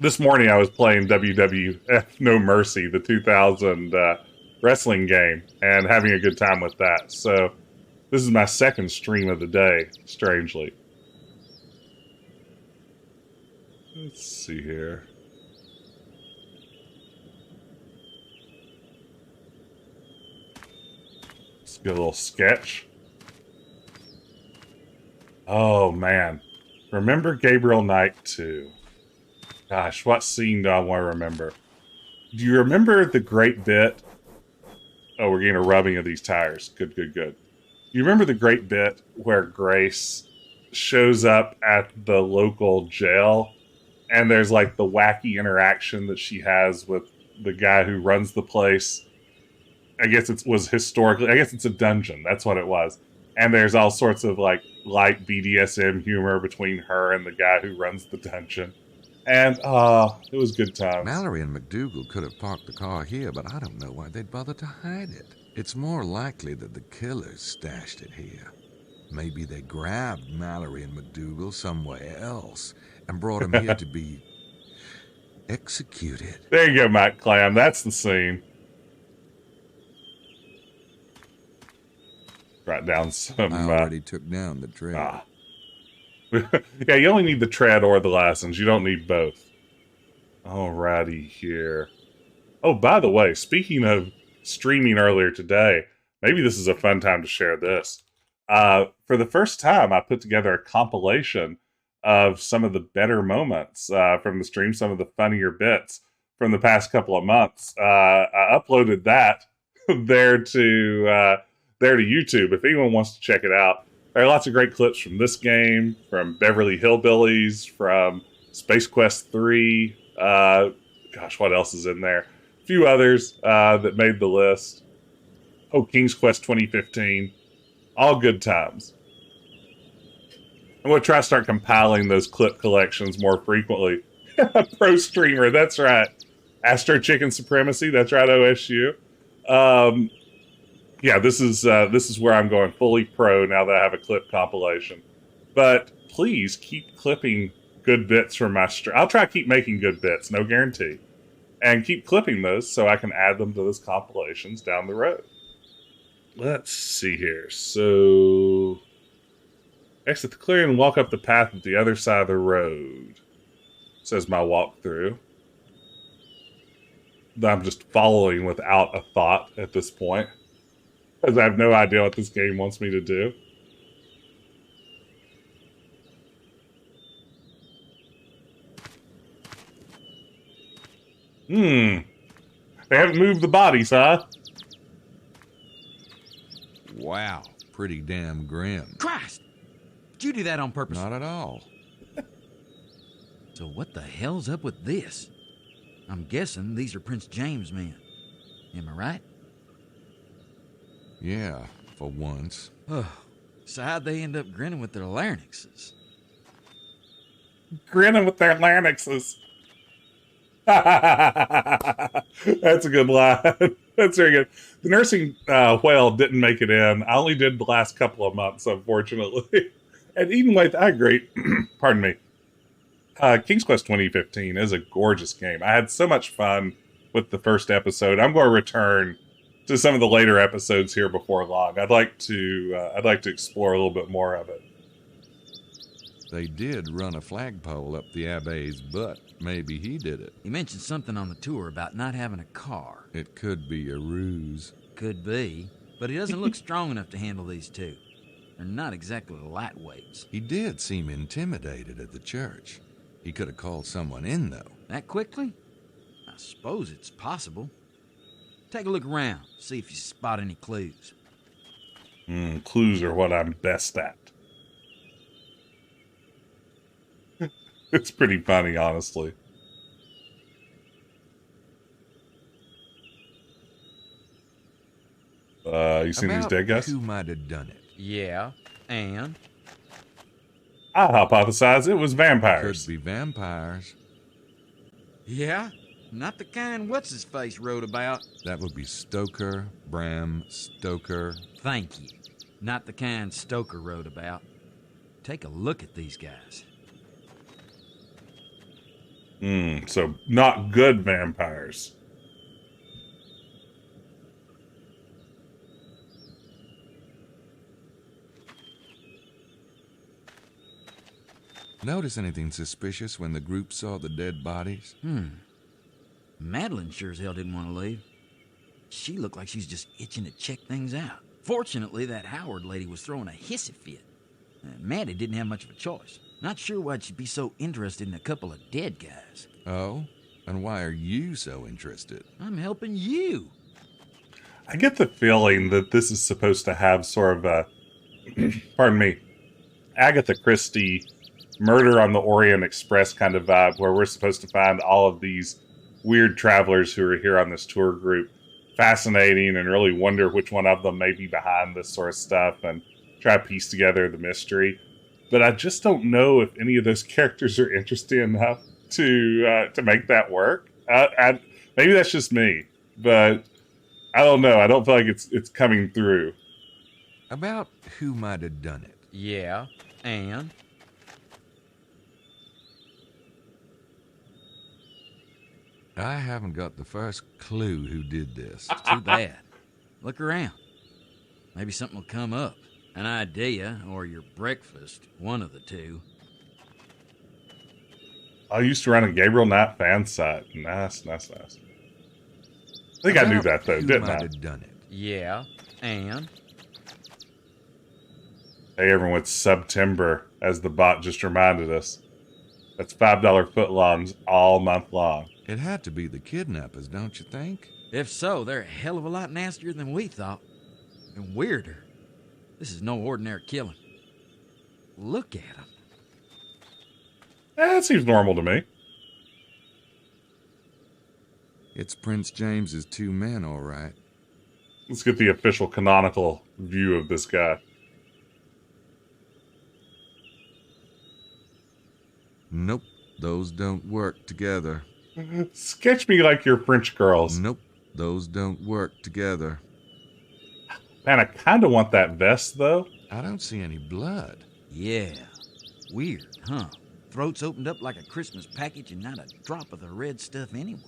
This morning I was playing WWF No Mercy, the 2000 wrestling game, and having a good time with that. So this is my second stream of the day, strangely. Let's see here. Let's get a little sketch. Oh, man. Remember Gabriel Knight 2? Gosh, what scene do I want to remember? Do you remember the great bit? Oh, we're getting a rubbing of these tires. Good, good, good. Do you remember the great bit where Grace shows up at the local jail and there's like the wacky interaction that she has with the guy who runs the place? I guess it was historically, I guess it's a dungeon. That's what it was. And there's all sorts of like light BDSM humor between her and the guy who runs the dungeon. And, it was good times. Mallory and McDougal could have parked the car here, but I don't know why they'd bother to hide it. It's more likely that the killers stashed it here. Maybe they grabbed Mallory and McDougal somewhere else and brought them here to be executed. There you go, Matt Clam. That's the scene. Write down some... I already took down the tread. Yeah, you only need the tread or the lessons. You don't need both. Alrighty here. Oh, by the way, speaking of streaming earlier today, maybe this is a fun time to share this. For the first time, I put together a compilation of some of the better moments from the stream, some of the funnier bits from the past couple of months. I uploaded that there to YouTube. If anyone wants to check it out, there are lots of great clips from this game, from Beverly Hillbillies, from Space Quest 3. Gosh, what else is in there? A few others that made the list. Oh, King's Quest 2015. All good times. I'm going to try to start compiling those clip collections more frequently. Pro streamer, that's right. Astro Chicken Supremacy, that's right, OSU. Yeah, this is where I'm going fully pro now that I have a clip compilation. But please keep clipping good bits from my stream. I'll try to keep making good bits, no guarantee. And keep clipping those so I can add them to those compilations down the road. Let's see here. So, exit the clearing and walk up the path at the other side of the road, says my walkthrough. I'm just following without a thought at this point, because I have no idea what this game wants me to do. They haven't moved the bodies, huh? Wow, pretty damn grim. Christ! Did you do that on purpose? Not at all. So what the hell's up with this? I'm guessing these are Prince James' men. Am I right? Yeah, for once. Oh, so how'd they end up grinning with their larynxes? Grinning with their larynxes. That's a good line. That's very good. The nursing whale didn't make it in. I only did the last couple of months, unfortunately. And even with, I agree. Pardon me. King's Quest 2015 is a gorgeous game. I had so much fun with the first episode. I'm going to return to some of the later episodes here before long. I'd like to explore a little bit more of it. They did run a flagpole up the Abbe's butt. Maybe he did it. He mentioned something on the tour about not having a car. It could be a ruse. Could be, but he doesn't look strong enough to handle these two. They're not exactly lightweights. He did seem intimidated at the church. He could have called someone in, though. That quickly? I suppose it's possible. Take a look around, see if you spot any clues. Clues are what I'm best at. It's pretty funny, honestly. You seen these dead guys? Who might have done it? Yeah, and? I hypothesize it was vampires. Could be vampires. Yeah? Not the kind what's-his-face wrote about. That would be Stoker, Bram Stoker. Thank you. Not the kind Stoker wrote about. Take a look at these guys. So not good vampires. Notice anything suspicious when the group saw the dead bodies? Magdalene sure as hell didn't want to leave. She looked like she's just itching to check things out. Fortunately, that Howard lady was throwing a hissy fit. Maddie didn't have much of a choice. Not sure why she'd be so interested in a couple of dead guys. Oh? And why are you so interested? I'm helping you. I get the feeling that this is supposed to have sort of a, pardon me, Agatha Christie Murder on the Orient Express kind of vibe, where we're supposed to find all of these weird travelers who are here on this tour group fascinating and really wonder which one of them may be behind this sort of stuff and try to piece together the mystery. But I just don't know if any of those characters are interesting enough to make that work. Maybe that's just me, but I don't know. I don't feel like it's coming through. About who might have done it? Yeah, and? I haven't got the first clue who did this. Too bad. Look around. Maybe something will come up. An idea, or your breakfast. One of the two. I used to run a Gabriel Knight fan site. Nice. I think I knew that, though, didn't I? Who might have done it? Yeah, and? Hey, everyone, it's September, as the bot just reminded us. That's $5 footlongs all month long. It had to be the kidnappers, don't you think? If so, they're a hell of a lot nastier than we thought. And weirder. This is no ordinary killing. Look at them. That seems normal to me. It's Prince James's two men, all right. Let's get the official canonical view of this guy. Nope, those don't work together. Sketch me like your French girls. Nope, those don't work together. Man, I kind of want that vest, though. I don't see any blood. Yeah, weird, huh? Throats opened up like a Christmas package and not a drop of the red stuff anywhere.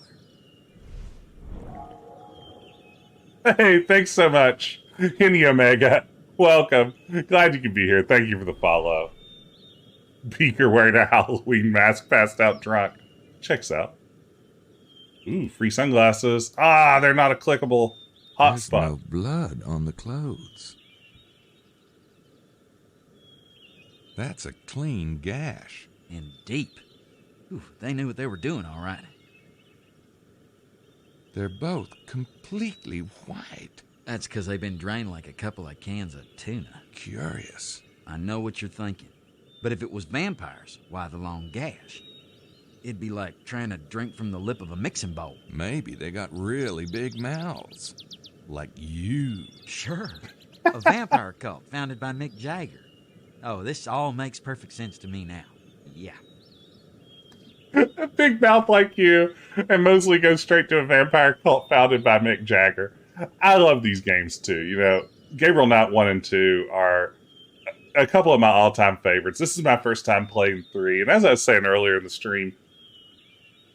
Hey, thanks so much. Henny Omega, welcome. Glad you could be here. Thank you for the follow. Beaker wearing a Halloween mask, passed out drunk. Checks out. Ooh, free sunglasses. They're not a clickable There's hotspot. no blood on the clothes. That's a clean gash. And deep. Ooh, they knew what they were doing, all right. They're both completely white. That's because they've been drained like a couple of cans of tuna. Curious. I know what you're thinking. But if it was vampires, why the long gash? It'd be like trying to drink from the lip of a mixing bowl. Maybe they got really big mouths. Like you. Sure. A vampire cult founded by Mick Jagger. Oh, this all makes perfect sense to me now. Yeah. A big mouth like you, and Mosley goes straight to a vampire cult founded by Mick Jagger. I love these games too. You know, Gabriel Knight 1 and 2 are a couple of my all-time favorites. This is my first time playing 3, and as I was saying earlier in the stream,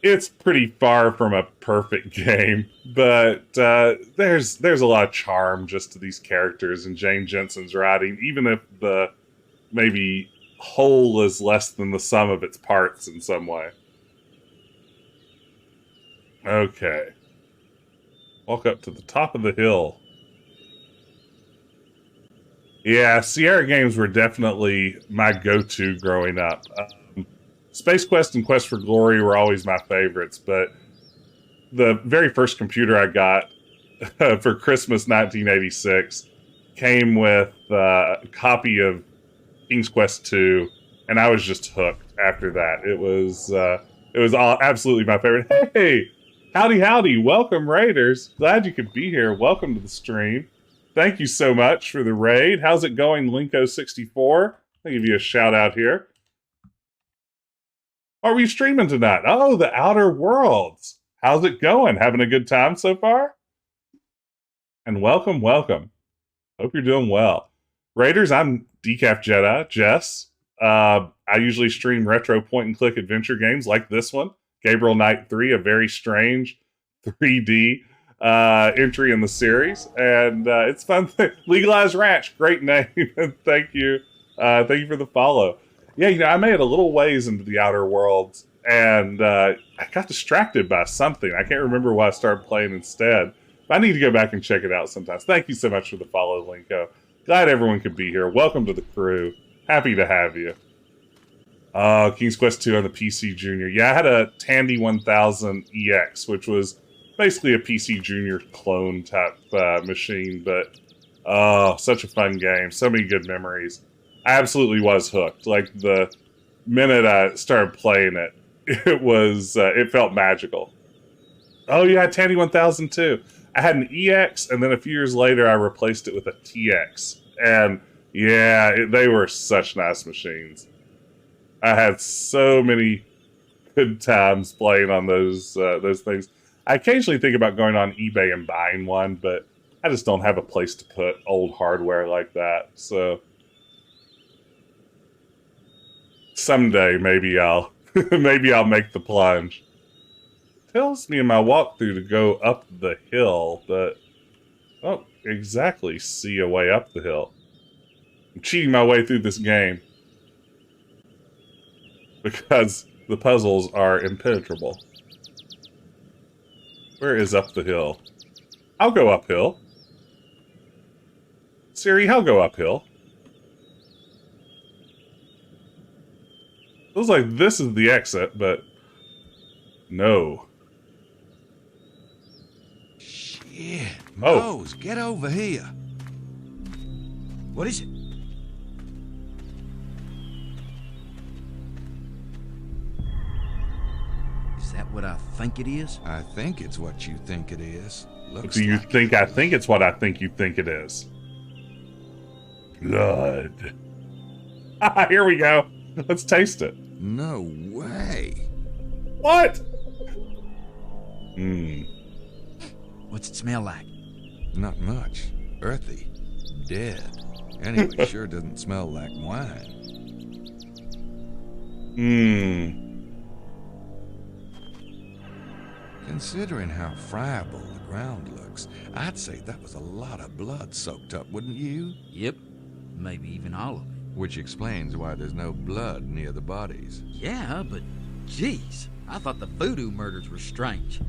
it's pretty far from a perfect game, but there's a lot of charm just to these characters and Jane Jensen's writing, even if the maybe whole is less than the sum of its parts in some way. Okay. Walk up to the top of the hill. Yeah, Sierra games were definitely my go-to growing up. Space Quest and Quest for Glory were always my favorites, but the very first computer I got for Christmas 1986 came with a copy of King's Quest II, and I was just hooked after that. It was absolutely my favorite. Hey, howdy, welcome Raiders. Glad you could be here. Welcome to the stream. Thank you so much for the raid. How's it going, Linko64? I'll give you a shout out here. Are we streaming tonight? Oh, The Outer Worlds. How's it going? Having a good time so far? And welcome. Hope you're doing well. Raiders, I'm Decaf Jedi, Jess. I usually stream retro point-and-click adventure games like this one, Gabriel Knight 3, a very strange 3D entry in the series. And it's fun. Legalized Ranch, great name. Thank you. Thank you for the follow. Yeah, I made it a little ways into The Outer Worlds, and I got distracted by something. I can't remember what I started playing instead. But I need to go back and check it out sometimes. Thank you so much for the follow, Linko. Glad everyone could be here. Welcome to the crew. Happy to have you. King's Quest 2 on the PC Junior. Yeah, I had a Tandy 1000 EX, which was basically a PC Junior clone type machine, but such a fun game. So many good memories. I absolutely was hooked. Like, the minute I started playing it, it felt magical. Oh, yeah, Tandy 1000 too. I had an EX, and then a few years later, I replaced it with a TX. And, yeah, they were such nice machines. I had so many good times playing on those things. I occasionally think about going on eBay and buying one, but I just don't have a place to put old hardware like that, so... Someday, maybe I'll make the plunge. Tells me in my walkthrough to go up the hill, but I don't exactly see a way up the hill. I'm cheating my way through this game because the puzzles are impenetrable. Where is up the hill? I'll go uphill. Siri, I'll go uphill. Feels like this is the exit, but no. Shit. Rose, get over here. What is it? Is that what I think it is? I think it's what you think it is. Do you think I think it's what I think you think it is? Blood. Here we go. Let's taste it. No way. What? What's it smell like? Not much. Earthy. Dead. Anyway, sure doesn't smell like wine. Considering how friable the ground looks, I'd say that was a lot of blood soaked up, wouldn't you? Yep. Maybe even all of it. Which explains why there's no blood near the bodies. Yeah, but geez, I thought the voodoo murders were strange.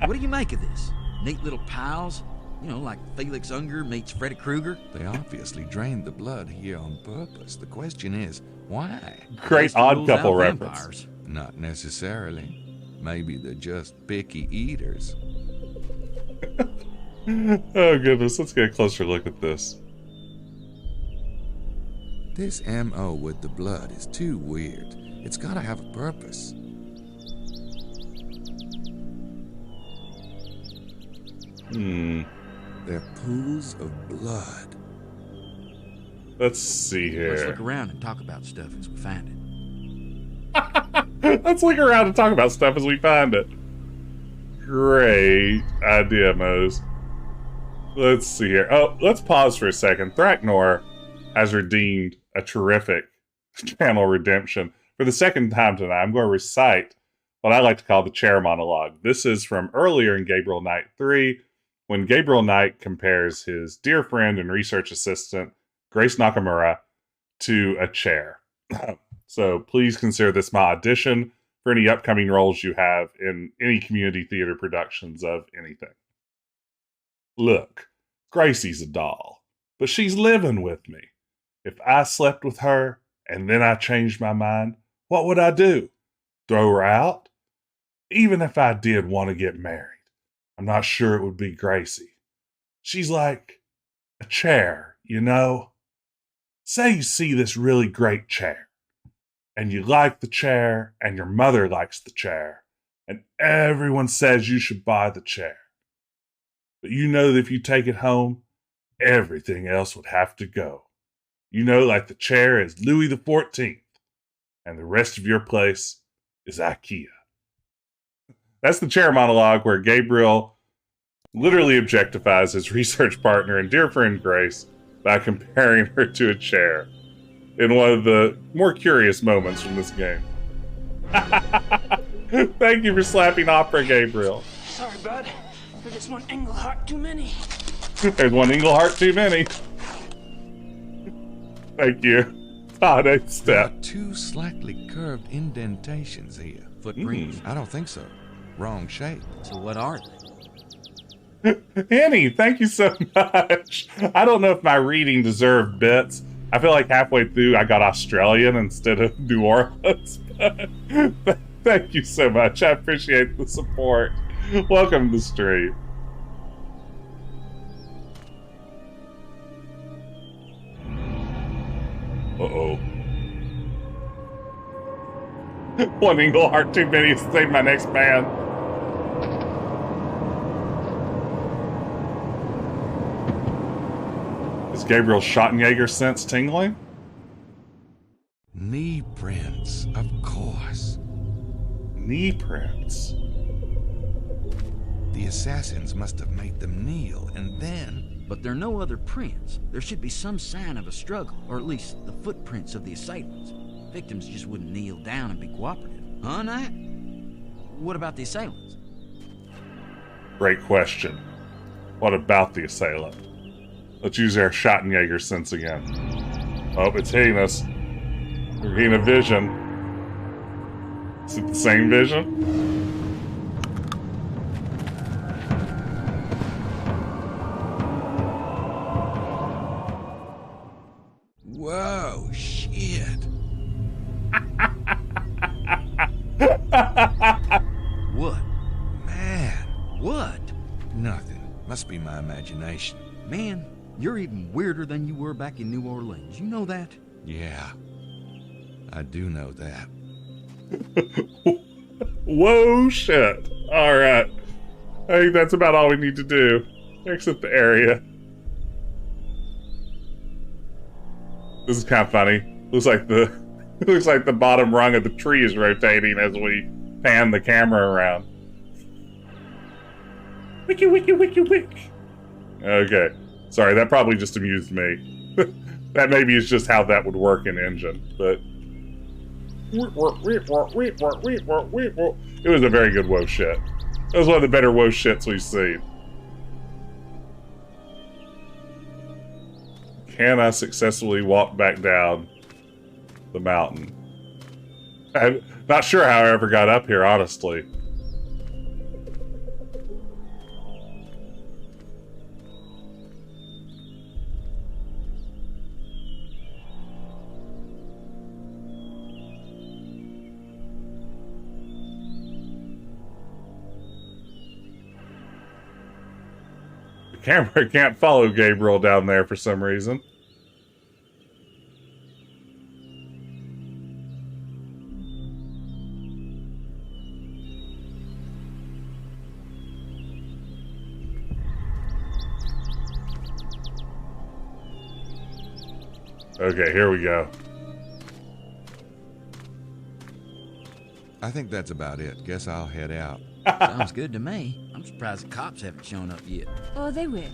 What do you make of this? Neat little piles? You know, like Felix Unger meets Freddy Krueger? They obviously drained the blood here on purpose. The question is, why? Great Odd Couple reference. Vampires. Not necessarily. Maybe they're just picky eaters. Oh goodness, let's get a closer look at this. This MO with the blood is too weird. It's gotta have a purpose. They're pools of blood. Let's see here. Let's look around and talk about stuff as we find it. Let's look around and talk about stuff as we find it. Great idea, Mose. Let's see here. Oh, let's pause for a second. Thraknor has redeemed a terrific channel redemption. For the second time tonight, I'm going to recite what I like to call the Chair Monologue. This is from earlier in Gabriel Knight 3, when Gabriel Knight compares his dear friend and research assistant, Grace Nakamura, to a chair. So please consider this my audition for any upcoming roles you have in any community theater productions of anything. Look, Gracie's a doll, but she's living with me. If I slept with her and then I changed my mind, what would I do? Throw her out? Even if I did want to get married, I'm not sure it would be Gracie. She's like a chair, you know? Say you see this really great chair, and you like the chair, and your mother likes the chair, and everyone says you should buy the chair. But you know that if you take it home, everything else would have to go. You know, like the chair is Louis XIV, and the rest of your place is IKEA. That's the Chair Monologue, where Gabriel literally objectifies his research partner and dear friend Grace by comparing her to a chair in one of the more curious moments from this game. Thank you for slapping opera, Gabriel. Sorry, bud. There's just one Englehart too many. There's one Englehart too many. Thank you. Next step. Two slightly curved indentations here. Footprints? I don't think so. Wrong shape. So what are they? Annie, thank you so much. I don't know if my reading deserved bits. I feel like halfway through I got Australian instead of New Orleans. But thank you so much. I appreciate the support. Welcome to the stream. Uh-oh. One Englehart too many to save my next band. Is Gabriel's Schottenjäger sense tingling? Knee prints, of course. Knee prints? The assassins must have made them kneel, and then... But there are no other prints. There should be some sign of a struggle, or at least the footprints of the assailants. Victims just wouldn't kneel down and be cooperative. Huh, Knight? What about the assailants? Great question. What about the assailant? Let's use our Schottenjäger sense again. Oh, it's hitting us. We're getting a vision. Is it the same vision? Whoa, shit. What? Man. What? Nothing. Must be my imagination. Man, you're even weirder than you were back in New Orleans. You know that? Yeah. I do know that. Whoa, shit. Alright. I think that's about all we need to do. Exit the area. This is kind of funny. Looks like the bottom rung of the tree is rotating as we pan the camera around. Wiki, wiki, wiki, wiki. Okay. Sorry, that probably just amused me. That maybe is just how that would work in Engine, but... It was a very good woe shit. It was one of the better woe shits we've seen. Can I successfully walk back down the mountain? I'm not sure how I ever got up here, honestly. The camera can't follow Gabriel down there for some reason. Okay, here we go. I think that's about it. Guess I'll head out. Sounds good to me. I'm surprised the cops haven't shown up yet. Oh, they will.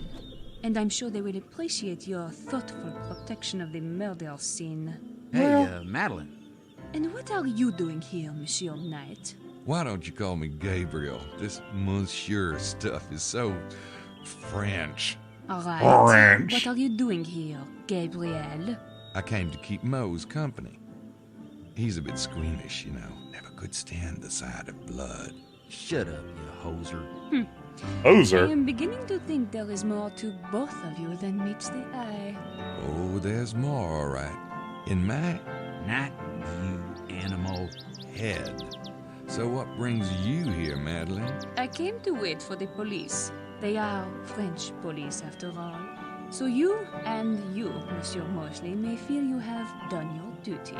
And I'm sure they will appreciate your thoughtful protection of the murder scene. Hey, Magdalene. And what are you doing here, Monsieur Knight? Why don't you call me Gabriel? This monsieur stuff is so French. All right. French. What are you doing here, Gabriel? I came to keep Moe's company. He's a bit squeamish, you know. Never could stand the sight of blood. Shut up, you hoser. Hoser? I am beginning to think there is more to both of you than meets the eye. Oh, there's more, all right. In my... Not you, animal. head. So what brings you here, Magdalene? I came to wait for the police. They are French police, after all. So you and you, Monsieur Mosley, may feel you have done your duty.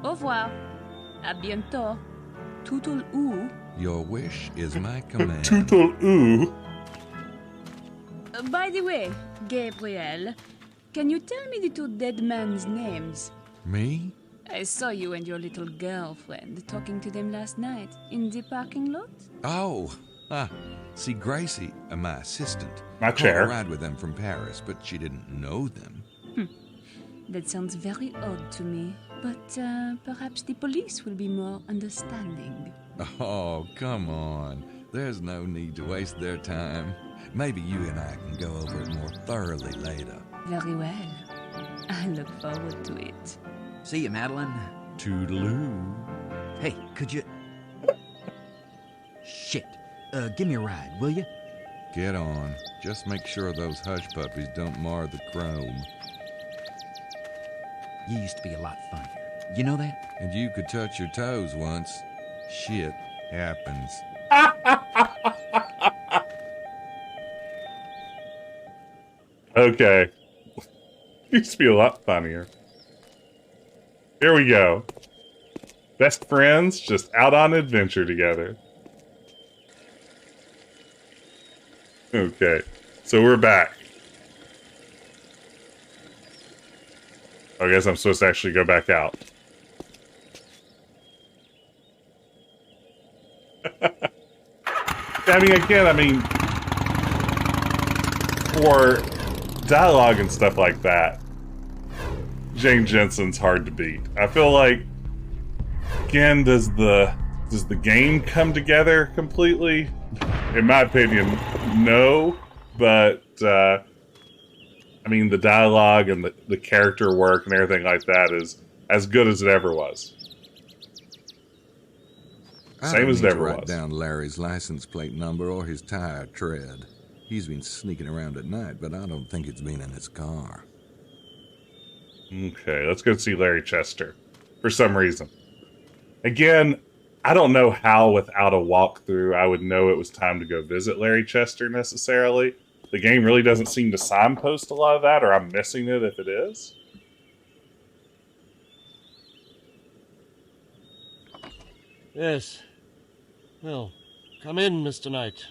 Au revoir. À bientôt. Tootle oo. Your wish is my command. Tootle oo. By the way, Gabriel, can you tell me the two dead men's names? Me? I saw you and your little girlfriend talking to them last night in the parking lot. Oh, see, Gracie, my assistant, My caught chair. a ride with them from Paris, but she didn't know them. That sounds very odd to me, but perhaps the police will be more understanding. Oh, come on. There's no need to waste their time. Maybe you and I can go over it more thoroughly later. Very well. I look forward to it. See you, Magdalene. Toodaloo. Hey, could you... Shit. Give me a ride, will you? Get on. Just make sure those hush puppies don't mar the chrome. You used to be a lot funnier. You know that? And you could touch your toes once. Shit happens. Okay. Used to be a lot funnier. Here we go. Best friends just out on adventure together. Okay. So we're back. I guess I'm supposed to actually go back out. I mean, for dialogue and stuff like that, Jane Jensen's hard to beat. I feel like, again, does the game come together completely? In my opinion, no. But I mean, the dialogue and the character work and everything like that is as good as it ever was. Same as it ever write was. Down Larry's license plate number or his tire tread. He's been sneaking around at night, but I don't think it's been in his car. Okay, let's go see Larry Chester. For some reason. Again, I don't know how without a walkthrough I would know it was time to go visit Larry Chester necessarily. The game really doesn't seem to signpost a lot of that, or I'm missing it if it is. Yes. Well, come in, Mr. Knight.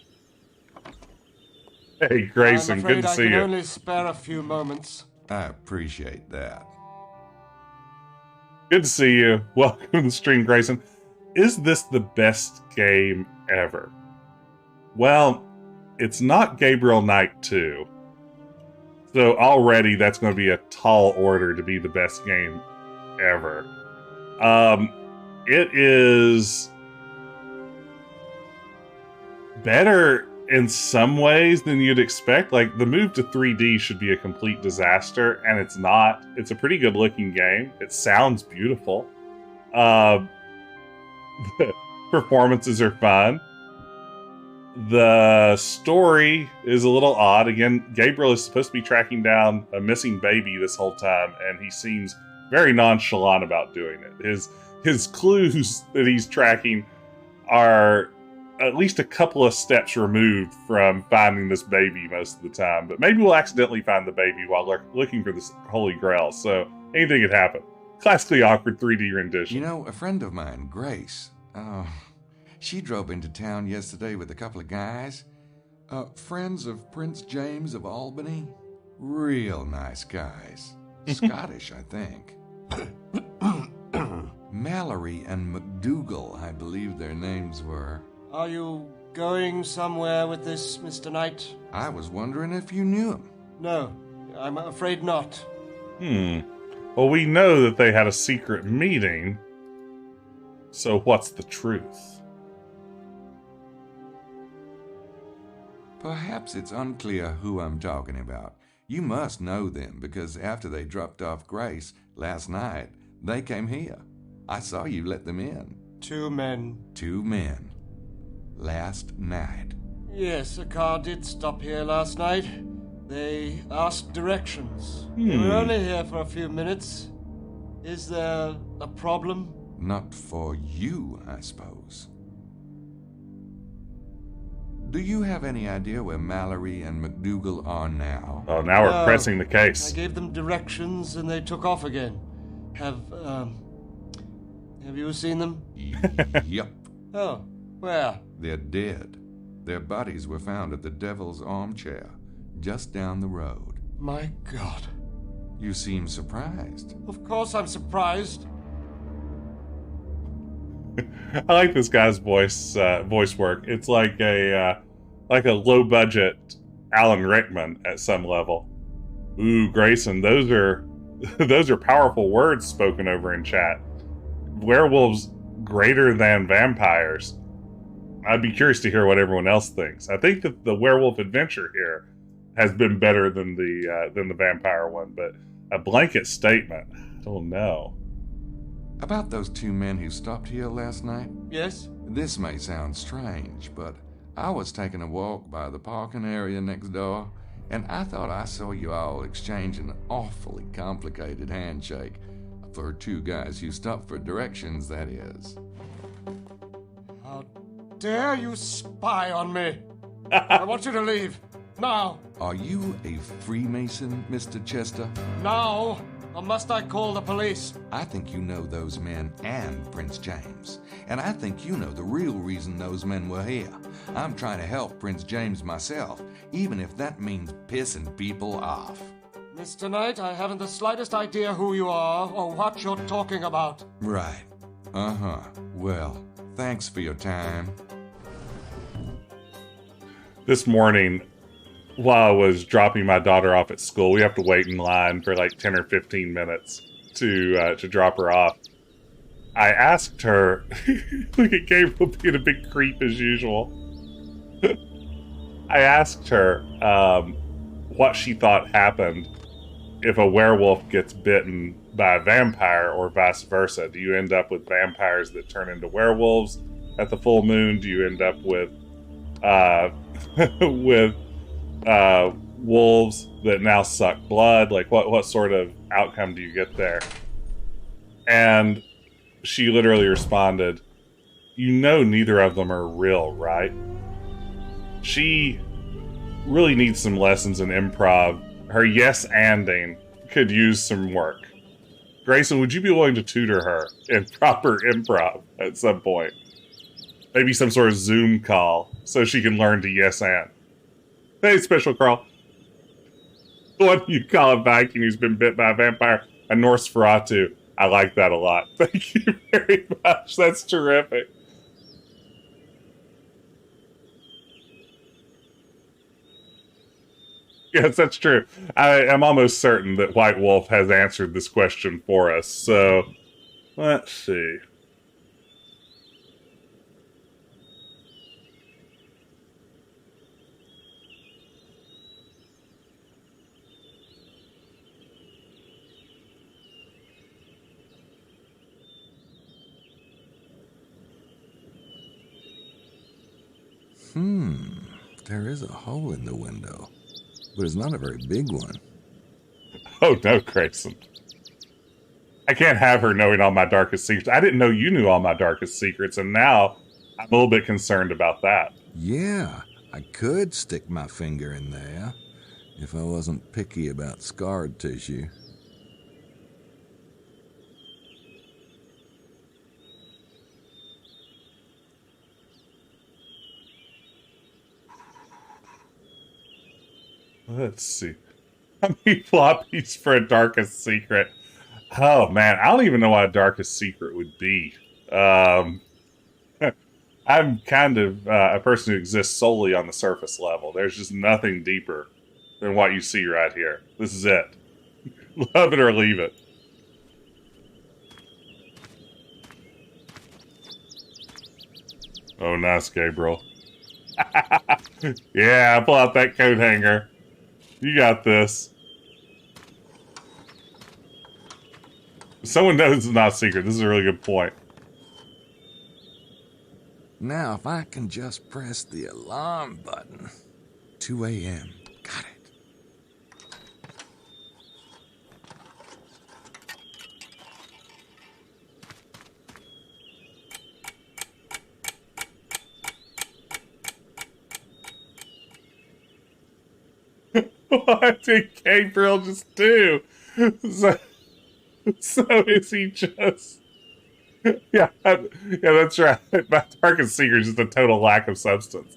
Hey, Grayson, I'm good afraid to I see can you. only spare a few moments. I appreciate that. Good to see you. Welcome to the stream, Grayson. Is this the best game ever? Well, it's not Gabriel Knight 2. So already that's going to be a tall order to be the best game ever. It is better in some ways than you'd expect. Like, the move to 3D should be a complete disaster, and it's not. It's a pretty good looking game. It sounds beautiful. Performances are fun. The story is a little odd. Again, Gabriel is supposed to be tracking down a missing baby this whole time, and he seems very nonchalant about doing it. His clues that he's tracking are at least a couple of steps removed from finding this baby most of the time. But maybe we'll accidentally find the baby while looking for this Holy Grail, so anything could happen. Classically awkward 3D rendition. You know, a friend of mine, Grace, she drove into town yesterday with a couple of guys. Friends of Prince James of Albany. Real nice guys. Scottish, I think. Mallory and McDougal, I believe their names were. Are you going somewhere with this, Mr. Knight? I was wondering if you knew him. No, I'm afraid not. Well, we know that they had a secret meeting. So what's the truth? Perhaps it's unclear who I'm talking about. You must know them, because after they dropped off Grace last night, they came here. I saw you let them in. 2 men. 2 men. Last night. Yes, a car did stop here last night. They asked directions. They were only here for a few minutes. Is there a problem? Not for you, I suppose. Do you have any idea where Mallory and McDougal are now? Oh, now we're pressing the case. I gave them directions and they took off again. Have you seen them? Yep. Oh, where? They're dead. Their bodies were found at the Devil's Armchair, just down the road. My God. You seem surprised. Of course I'm surprised. I like this guy's voice work. It's like a low budget Alan Rickman at some level. Ooh, Grayson, those are powerful words spoken over in chat. Werewolves greater than vampires. I'd be curious to hear what everyone else thinks. I think that the werewolf adventure here has been better than the vampire one, but a blanket statement, I don't know. About those 2 men who stopped here last night? Yes? This may sound strange, but I was taking a walk by the parking area next door, and I thought I saw you all exchange an awfully complicated handshake. For 2 guys who stopped for directions, that is. How dare you spy on me? I want you to leave. Now. Are you a Freemason, Mr. Chester? Now. Or must I call the police? I think you know those men and Prince James. And I think you know the real reason those men were here. I'm trying to help Prince James myself, even if that means pissing people off. Mr. Knight, I haven't the slightest idea who you are or what you're talking about. Right. Uh-huh. Well, thanks for your time. This morning, while I was dropping my daughter off at school, we have to wait in line for like 10 or 15 minutes to drop her off. I asked her, look at Gabriel being a big creep as usual. I asked her what she thought happened if a werewolf gets bitten by a vampire or vice versa. Do you end up with vampires that turn into werewolves at the full moon? Do you end up with wolves that now suck blood? Like what sort of outcome do you get there? And she literally responded, you know neither of them are real, right? She really needs some lessons in improv. Her yes-anding could use some work. Grayson, would you be willing to tutor her in proper improv at some point? Maybe some sort of Zoom call so she can learn to yes-and. Hey, Special Carl. What do you call a Viking who's been bit by a vampire? A Nosferatu. I like that a lot. Thank you very much. That's terrific. Yes, that's true. I am almost certain that White Wolf has answered this question for us. So, let's see. There is a hole in the window, but it's not a very big one. Oh no, Grayson. I can't have her knowing all my darkest secrets. I didn't know you knew all my darkest secrets, and now I'm a little bit concerned about that. Yeah, I could stick my finger in there if I wasn't picky about scarred tissue. Let's see. How many floppies for a darkest secret? Oh man, I don't even know what a darkest secret would be. I'm kind of a person who exists solely on the surface level. There's just nothing deeper than what you see right here. This is it. Love it or leave it. Oh, nice, Gabriel. Yeah, pull out that coat hanger. You got this. Someone knows it's not a secret. This is a really good point. Now, if I can just press the alarm button. 2 a.m. Got it. What did Gabriel just do? So is he just... Yeah, that's right. My darkest secret is just a total lack of substance.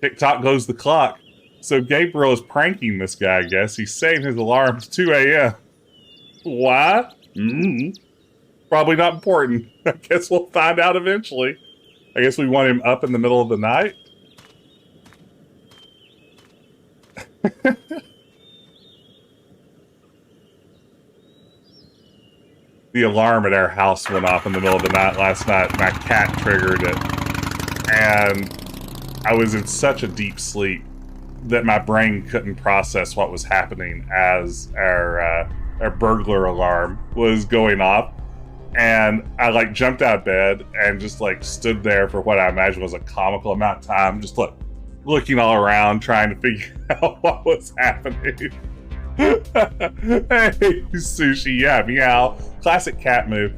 TikTok goes the clock. So Gabriel is pranking this guy, I guess. He's setting his alarm to 2 a.m. Why? Probably not important. I guess we'll find out eventually. I guess we want him up in the middle of the night. The alarm at our house went off in the middle of the night last night. My cat triggered it. And I was in such a deep sleep that my brain couldn't process what was happening as our burglar alarm was going off. And I like jumped out of bed and just like stood there for what I imagine was a comical amount of time, just looking all around, trying to figure out what was happening. Hey, sushi, yeah, meow. Classic cat move.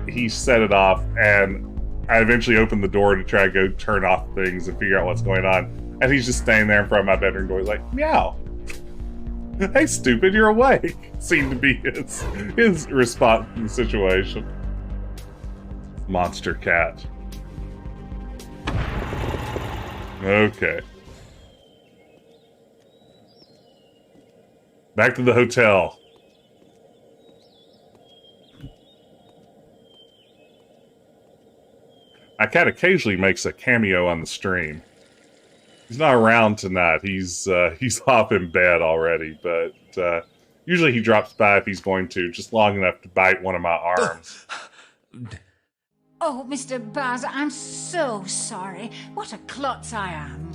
He set it off, and I eventually opened the door to try to go turn off things and figure out what's going on. And he's just standing there in front of my bedroom door. He's like, meow. Hey, stupid, you're awake. Seemed to be his response to the situation. Monster cat. Okay. Back to the hotel. My cat occasionally makes a cameo on the stream. He's not around tonight. He's off in bed already, but usually he drops by if he's going to, just long enough to bite one of my arms. Oh, Mr. Bowser, I'm so sorry. What a klutz I am.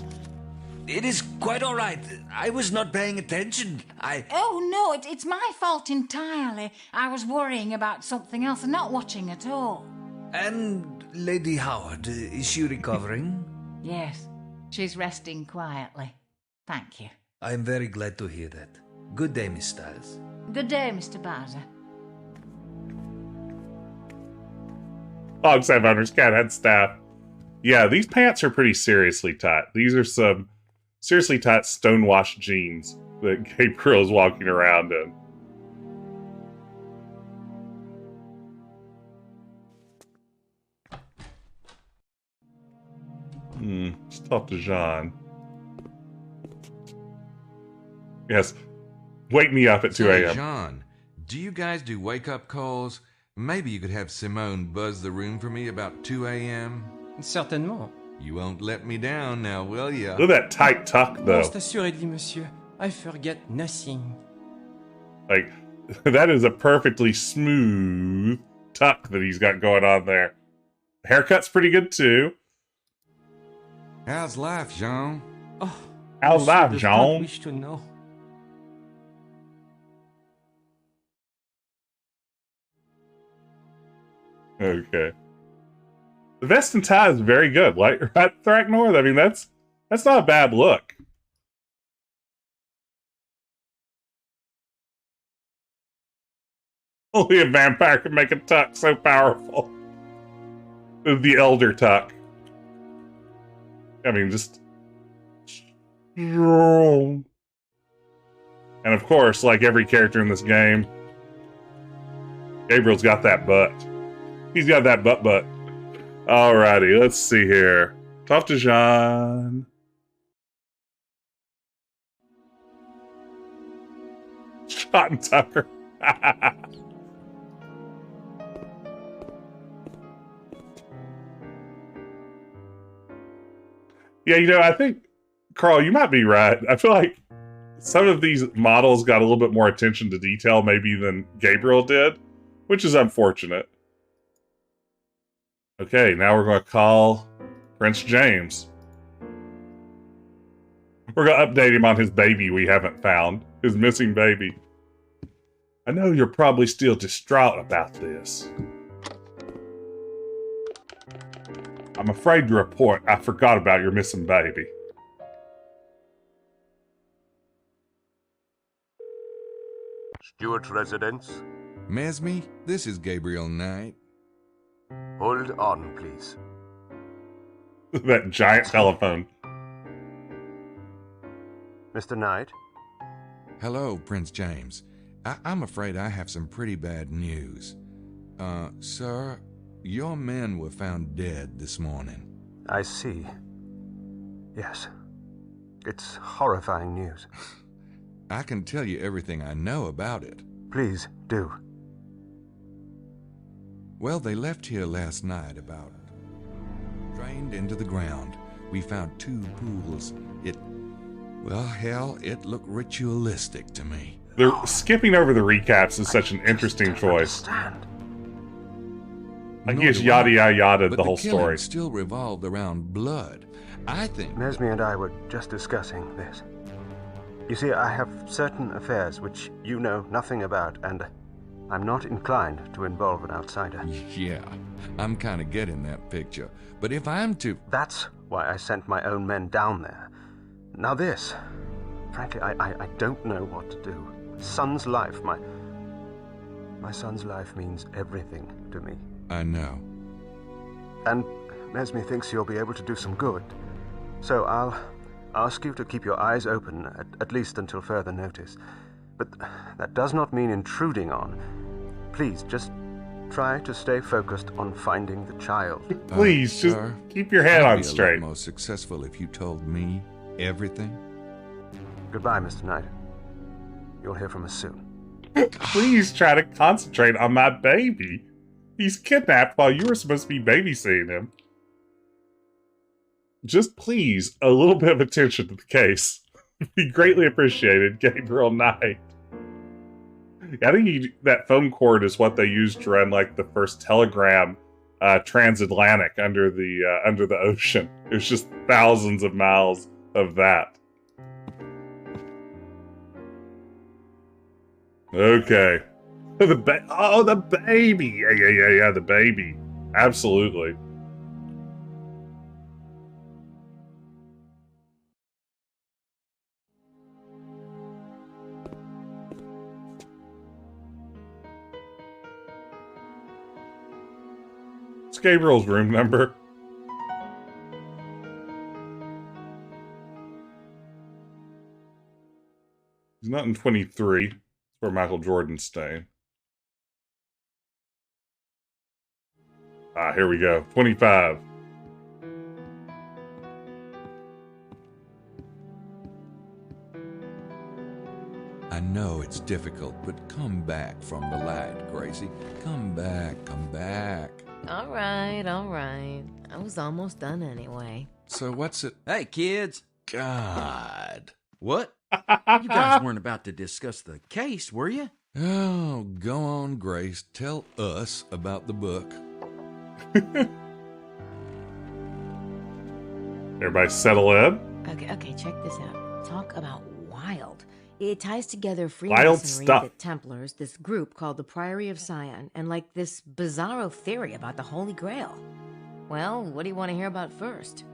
It is quite all right. I was not paying attention. Oh, no, it's my fault entirely. I was worrying about something else and not watching at all. And Lady Howard, is she recovering? Yes, she's resting quietly. Thank you. I am very glad to hear that. Good day, Miss Styles. Good day, Mr. Bowser. Log Owner's cat had staff. Yeah, these pants are pretty seriously tight. These are some seriously tight stonewashed jeans that Gabriel's walking around in. Let's talk to Jean. Yes. Wake me up at 2 a.m. John, do you guys do wake-up calls? Maybe you could have Simone buzz the room for me about 2 a.m.? Certainement. You won't let me down now, will ya? Look at that tight tuck, though. Most assuredly, monsieur. I forget nothing. Like, that is a perfectly smooth tuck that he's got going on there. Haircut's pretty good, too. How's life, Jean? Oh, how's life, Jean? I wish to know. Okay. The vest and tie is very good. Like, right, Thraknor? I mean, that's not a bad look. Only a vampire can make a tuck so powerful. The elder tuck. I mean, just strong. And of course, like every character in this game, Gabriel's got that butt. He's got that butt. Alrighty, let's see here. Talk to Jean. Shot and Tucker. Yeah, you know, I think, Carl, you might be right. I feel like some of these models got a little bit more attention to detail maybe than Gabriel did, which is unfortunate. Okay, now we're going to call Prince James. We're going to update him on his baby we haven't found. His missing baby. I know you're probably still distraught about this. I'm afraid to report I forgot about your missing baby. Stewart residence. Mesme, this is Gabriel Knight. Hold on, please. That giant telephone. Mr. Knight? Hello, Prince James. I'm afraid I have some pretty bad news. Sir, your men were found dead this morning. I see. Yes. It's horrifying news. I can tell you everything I know about it. Please, do. Well, they left here last night about... drained into the ground. We found 2 pools. Well, hell, it looked ritualistic to me. They're skipping over the recaps is such an interesting choice. Like he just yada yada yada the whole story. Still revolved around blood. I think Mesme and I were just discussing this. You see, I have certain affairs which you know nothing about, and I'm not inclined to involve an outsider. Yeah, I'm kind of getting that picture. But if I'm to... That's why I sent my own men down there. Now this, frankly, I don't know what to do. Son's life, my son's life means everything to me. I know. And Mesme thinks you'll be able to do some good. So I'll ask you to keep your eyes open, at least until further notice. But that does not mean intruding on. Please, just try to stay focused on finding the child. Please, just keep your head on straight. I'd be a lot more successful if you told me everything. Goodbye, Mr. Knight. You'll hear from us soon. Please try to concentrate on my baby. He's kidnapped while you were supposed to be babysitting him. Just please, a little bit of attention to the case. Be greatly appreciated, Gabriel Knight. I think that phone cord is what they used to run like the first telegram transatlantic under the ocean. It was just thousands of miles of that. Okay. The baby. Yeah, the baby. Absolutely. What's Gabriel's room number? He's not in 23. It's where Michael Jordan's staying. Here we go. 25. I know it's difficult, but come back from the light, Gracie. Come back, come back. All right. I was almost done anyway. So what's it? Hey, kids. God. What? You guys weren't about to discuss the case, were you? Oh, go on, Grace. Tell us about the book. Everybody settle in. Okay, check this out. Talk about wild. It ties together Wild Freemasonry, stuff. the Templars, this group called the Priory of Sion, and like this bizarro theory about the Holy Grail. Well, what do you want to hear about first?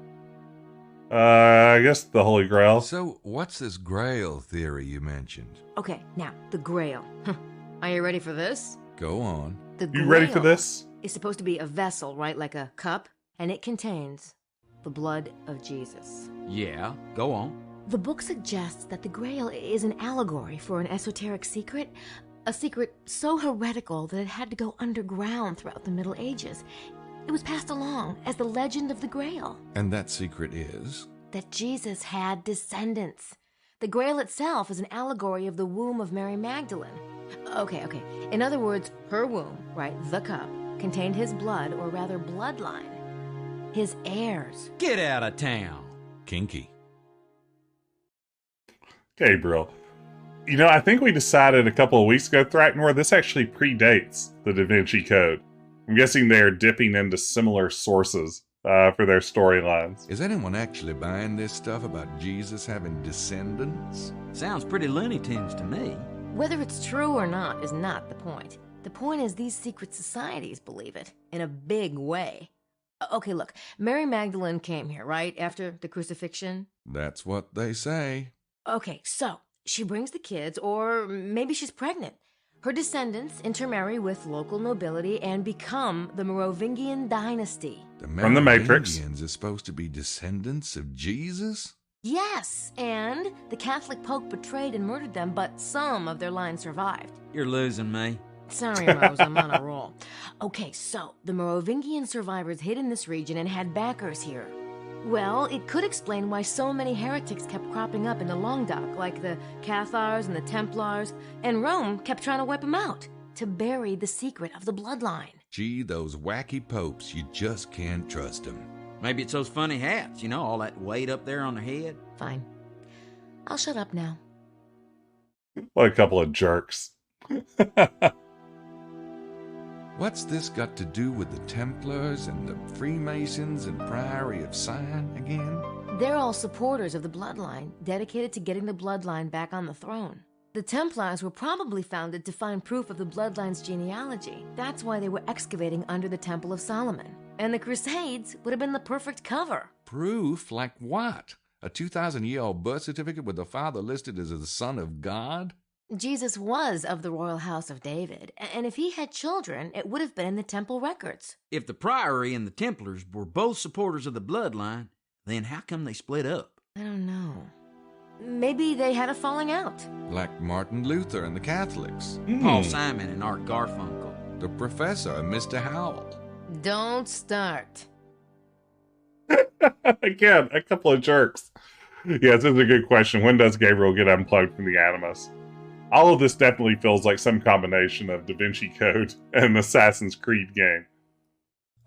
I guess the Holy Grail. So, what's this Grail theory you mentioned? Okay, now, the Grail. Are you ready for this? Go on. The You ready for Grail this? is supposed to be a vessel, right? Like a cup, and it contains the blood of Jesus. Yeah, go on. The book suggests that the Grail is an allegory for an esoteric secret, a secret so heretical that it had to go underground throughout the Middle Ages. It was passed along as the legend of the Grail. And that secret is? That Jesus had descendants. The Grail itself is an allegory of the womb of Mary Magdalene. Okay. In other words, her womb, right, the cup, contained his blood, or rather bloodline. His heirs. Get out of town. Kinky. Gabriel. You know, I think we decided a couple of weeks ago, Thracknor, this actually predates the Da Vinci Code. I'm guessing they're dipping into similar sources for their storylines. Is anyone actually buying this stuff about Jesus having descendants? Sounds pretty Looney Tunes to me. Whether it's true or not is not the point. The point is these secret societies believe it, in a big way. Okay, look, Mary Magdalene came here, right, after the crucifixion? That's what they say. Okay, so she brings the kids, or maybe she's pregnant. Her descendants intermarry with local nobility and become the Merovingian dynasty. From the Matrix. Merovingians are supposed to be descendants of Jesus? Yes, and the Catholic Pope betrayed and murdered them, but some of their line survived. You're losing me. Sorry, Rose, I'm on a roll. Okay, so the Merovingian survivors hid in this region and had backers here. Well, it could explain why so many heretics kept cropping up in the Languedoc, like the Cathars and the Templars, and Rome kept trying to wipe them out, to bury the secret of the bloodline. Gee, those wacky popes, you just can't trust them. Maybe it's those funny hats, all that weight up there on their head. Fine. I'll shut up now. What a couple of jerks. What's this got to do with the Templars and the Freemasons and Priory of Sion again? They're all supporters of the bloodline, dedicated to getting the bloodline back on the throne. The Templars were probably founded to find proof of the bloodline's genealogy. That's why they were excavating under the Temple of Solomon. And the Crusades would have been the perfect cover. Proof? Like what? A 2,000-year-old birth certificate with the father listed as the son of God? Jesus was of the royal house of David, and if he had children, it would have been in the temple records. If the Priory and the Templars were both supporters of the bloodline, then how come they split up? I don't know. Maybe they had a falling out. Like Martin Luther and the Catholics. Paul Simon and Art Garfunkel. The professor and Mr. Howell. Don't start. Again, a couple of jerks. Yes, this is a good question. When does Gabriel get unplugged from the Animus? All of this definitely feels like some combination of Da Vinci Code and Assassin's Creed game.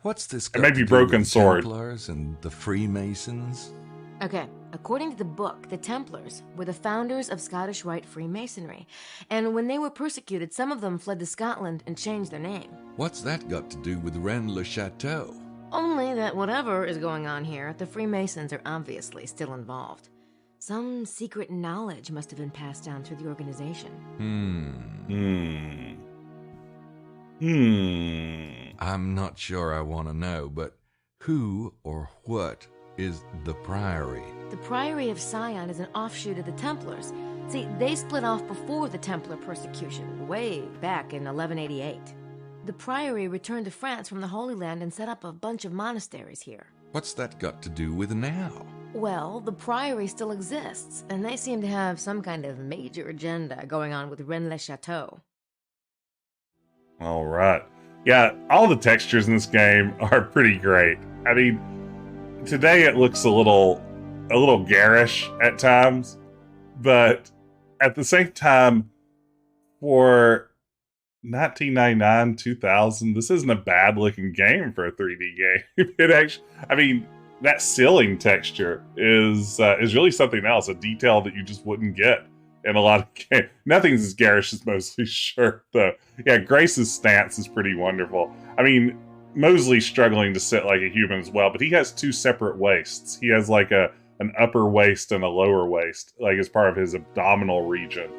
What's this got and maybe to do Broken with the Sword. Templars and the Freemasons? Okay, according to the book, the Templars were the founders of Scottish Rite Freemasonry, and when they were persecuted, some of them fled to Scotland and changed their name. What's that got to do with Rennes-le-Château? Only that whatever is going on here, the Freemasons are obviously still involved. Some secret knowledge must have been passed down through the organization. I'm not sure I want to know, but who or what is the Priory? The Priory of Sion is an offshoot of the Templars. See, they split off before the Templar persecution, way back in 1188. The Priory returned to France from the Holy Land and set up a bunch of monasteries here. What's that got to do with now? Well, the Priory still exists, and they seem to have some kind of major agenda going on with Rennes-le-Château. All right. Yeah, all the textures in this game are pretty great. I mean, today it looks a little garish at times, but at the same time, for 1999, 2000, this isn't a bad looking game for a 3D game. It actually, I mean, that ceiling texture is really something else, a detail that you just wouldn't get in a lot of games. Nothing's as garish as Mosley's shirt, though. Yeah, Grace's stance is pretty wonderful. I mean, Mosley's struggling to sit like a human as well, but he has two separate waists. He has like an upper waist and a lower waist, like as part of his abdominal region.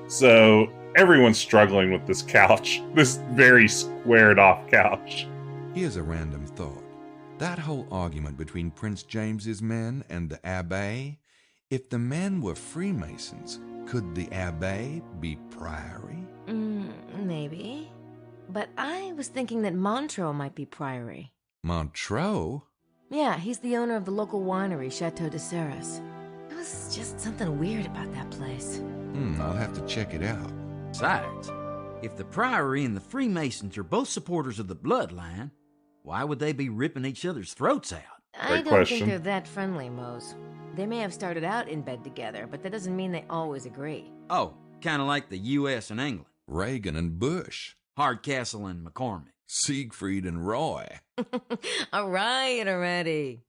So everyone's struggling with this couch, this very squared off couch. Here's a random thought. That whole argument between Prince James's men and the Abbé, if the men were Freemasons, could the Abbé be Priory? Maybe. But I was thinking that Montreux might be Priory. Montreux? Yeah, he's the owner of the local winery, Chateau de Serres. There was just something weird about that place. I'll have to check it out. Besides, if the Priory and the Freemasons are both supporters of the bloodline, why would they be ripping each other's throats out? I don't think they're that friendly, Mose. They may have started out in bed together, but that doesn't mean they always agree. Oh, kind of like the U.S. and England. Reagan and Bush. Hardcastle and McCormick. Siegfried and Roy. All right already.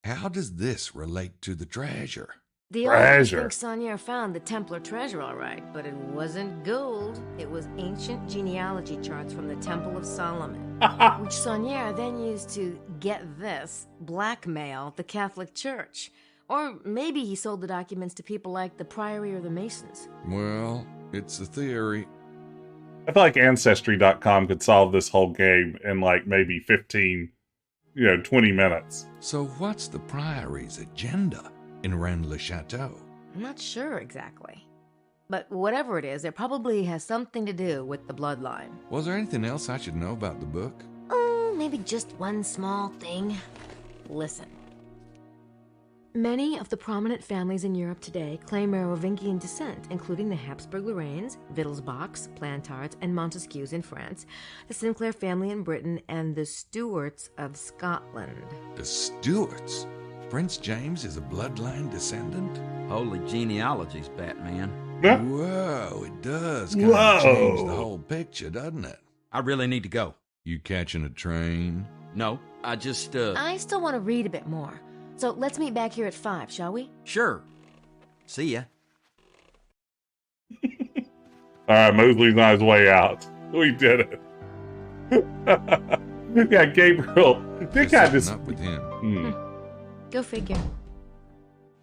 How does this relate to the treasure? The owners think Saunier found the Templar treasure all right, but it wasn't gold. It was ancient genealogy charts from the Temple of Solomon, which Saunier then used to, get this, blackmail the Catholic Church. Or maybe he sold the documents to people like the Priory or the Masons. Well, it's a theory. I feel like Ancestry.com could solve this whole game in like maybe 15, 20 minutes. So what's the Priory's agenda in Rennes-le-Château? I'm not sure exactly. But whatever it is, it probably has something to do with the bloodline. Was there anything else I should know about the book? Oh, maybe just one small thing. Listen. Many of the prominent families in Europe today claim Merovingian descent, including the Habsburg-Lorraines, Wittelsbachs, Plantards, and Montesquieux in France, the Sinclair family in Britain, and the Stuarts of Scotland. The Stuarts? Prince James is a bloodline descendant? Holy genealogies, Batman. Whoa, it does kind of change the whole picture, doesn't it? I really need to go. You catching a train? No, I just, I still want to read a bit more. So let's meet back here at 5, shall we? Sure. See ya. All right, Mosley's on his way out. We did it. Yeah, Gabriel did kind of dismiss with him. Go figure.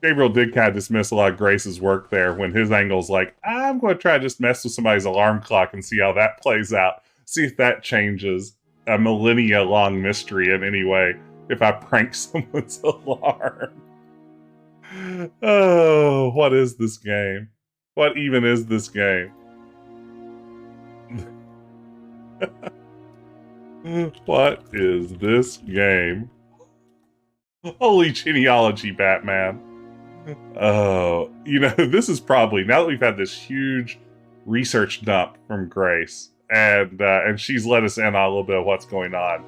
Gabriel did kind of dismiss a lot of Grace's work there when his angle's like, I'm going to try to just mess with somebody's alarm clock and see how that plays out. See if that changes a millennia-long mystery in any way. If I prank someone's alarm. Oh, what is this game? What even is this game? What is this game? Holy genealogy, Batman. Oh, this is probably, now that we've had this huge research dump from Grace, and she's let us in on a little bit of what's going on.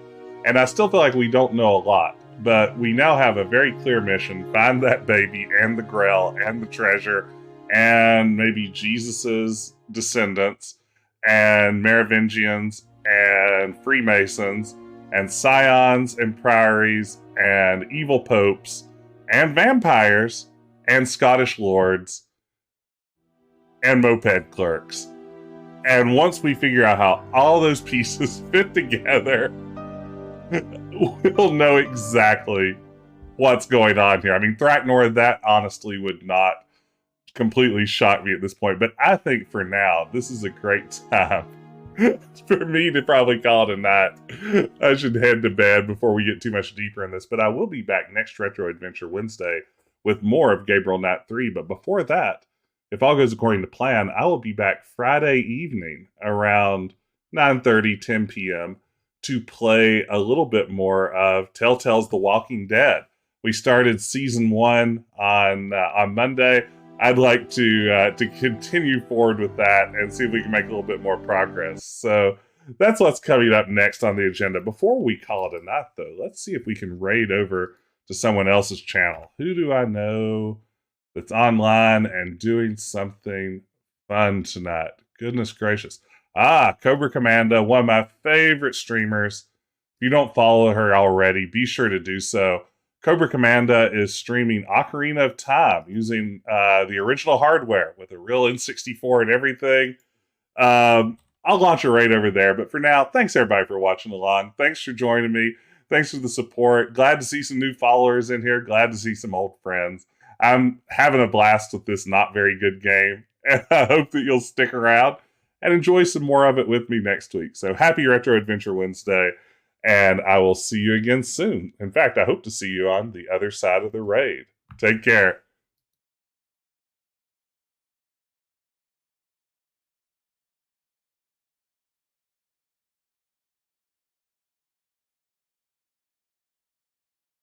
And I still feel like we don't know a lot, but we now have a very clear mission: find that baby and the Grail and the treasure and maybe Jesus's descendants and Merovingians and Freemasons and scions and priories and evil popes and vampires and Scottish lords and moped clerks. And once we figure out how all those pieces fit together, we'll know exactly what's going on here. I mean, Thraknor, that honestly would not completely shock me at this point, but I think for now, this is a great time for me to probably call it a night. I should head to bed before we get too much deeper in this, but I will be back next Retro Adventure Wednesday with more of Gabriel Knight 3, but before that, if all goes according to plan, I will be back Friday evening around 9:30, 10 p.m. to play a little bit more of Telltale's The Walking Dead. We started season 1 on Monday. I'd like to continue forward with that and see if we can make a little bit more progress. So that's what's coming up next on the agenda. Before we call it a night, though, let's see if we can raid over to someone else's channel. Who do I know that's online and doing something fun tonight? Goodness gracious. Cobra Commanda, one of my favorite streamers. If you don't follow her already, be sure to do so. Cobra Commanda is streaming Ocarina of Time using the original hardware with a real N64 and everything. I'll launch a raid over there, but for now, thanks everybody for watching along. Thanks for joining me. Thanks for the support. Glad to see some new followers in here. Glad to see some old friends. I'm having a blast with this not very good game, and I hope that you'll stick around and enjoy some more of it with me next week. So happy Retro Adventure Wednesday, and I will see you again soon. In fact, I hope to see you on the other side of the raid. Take care.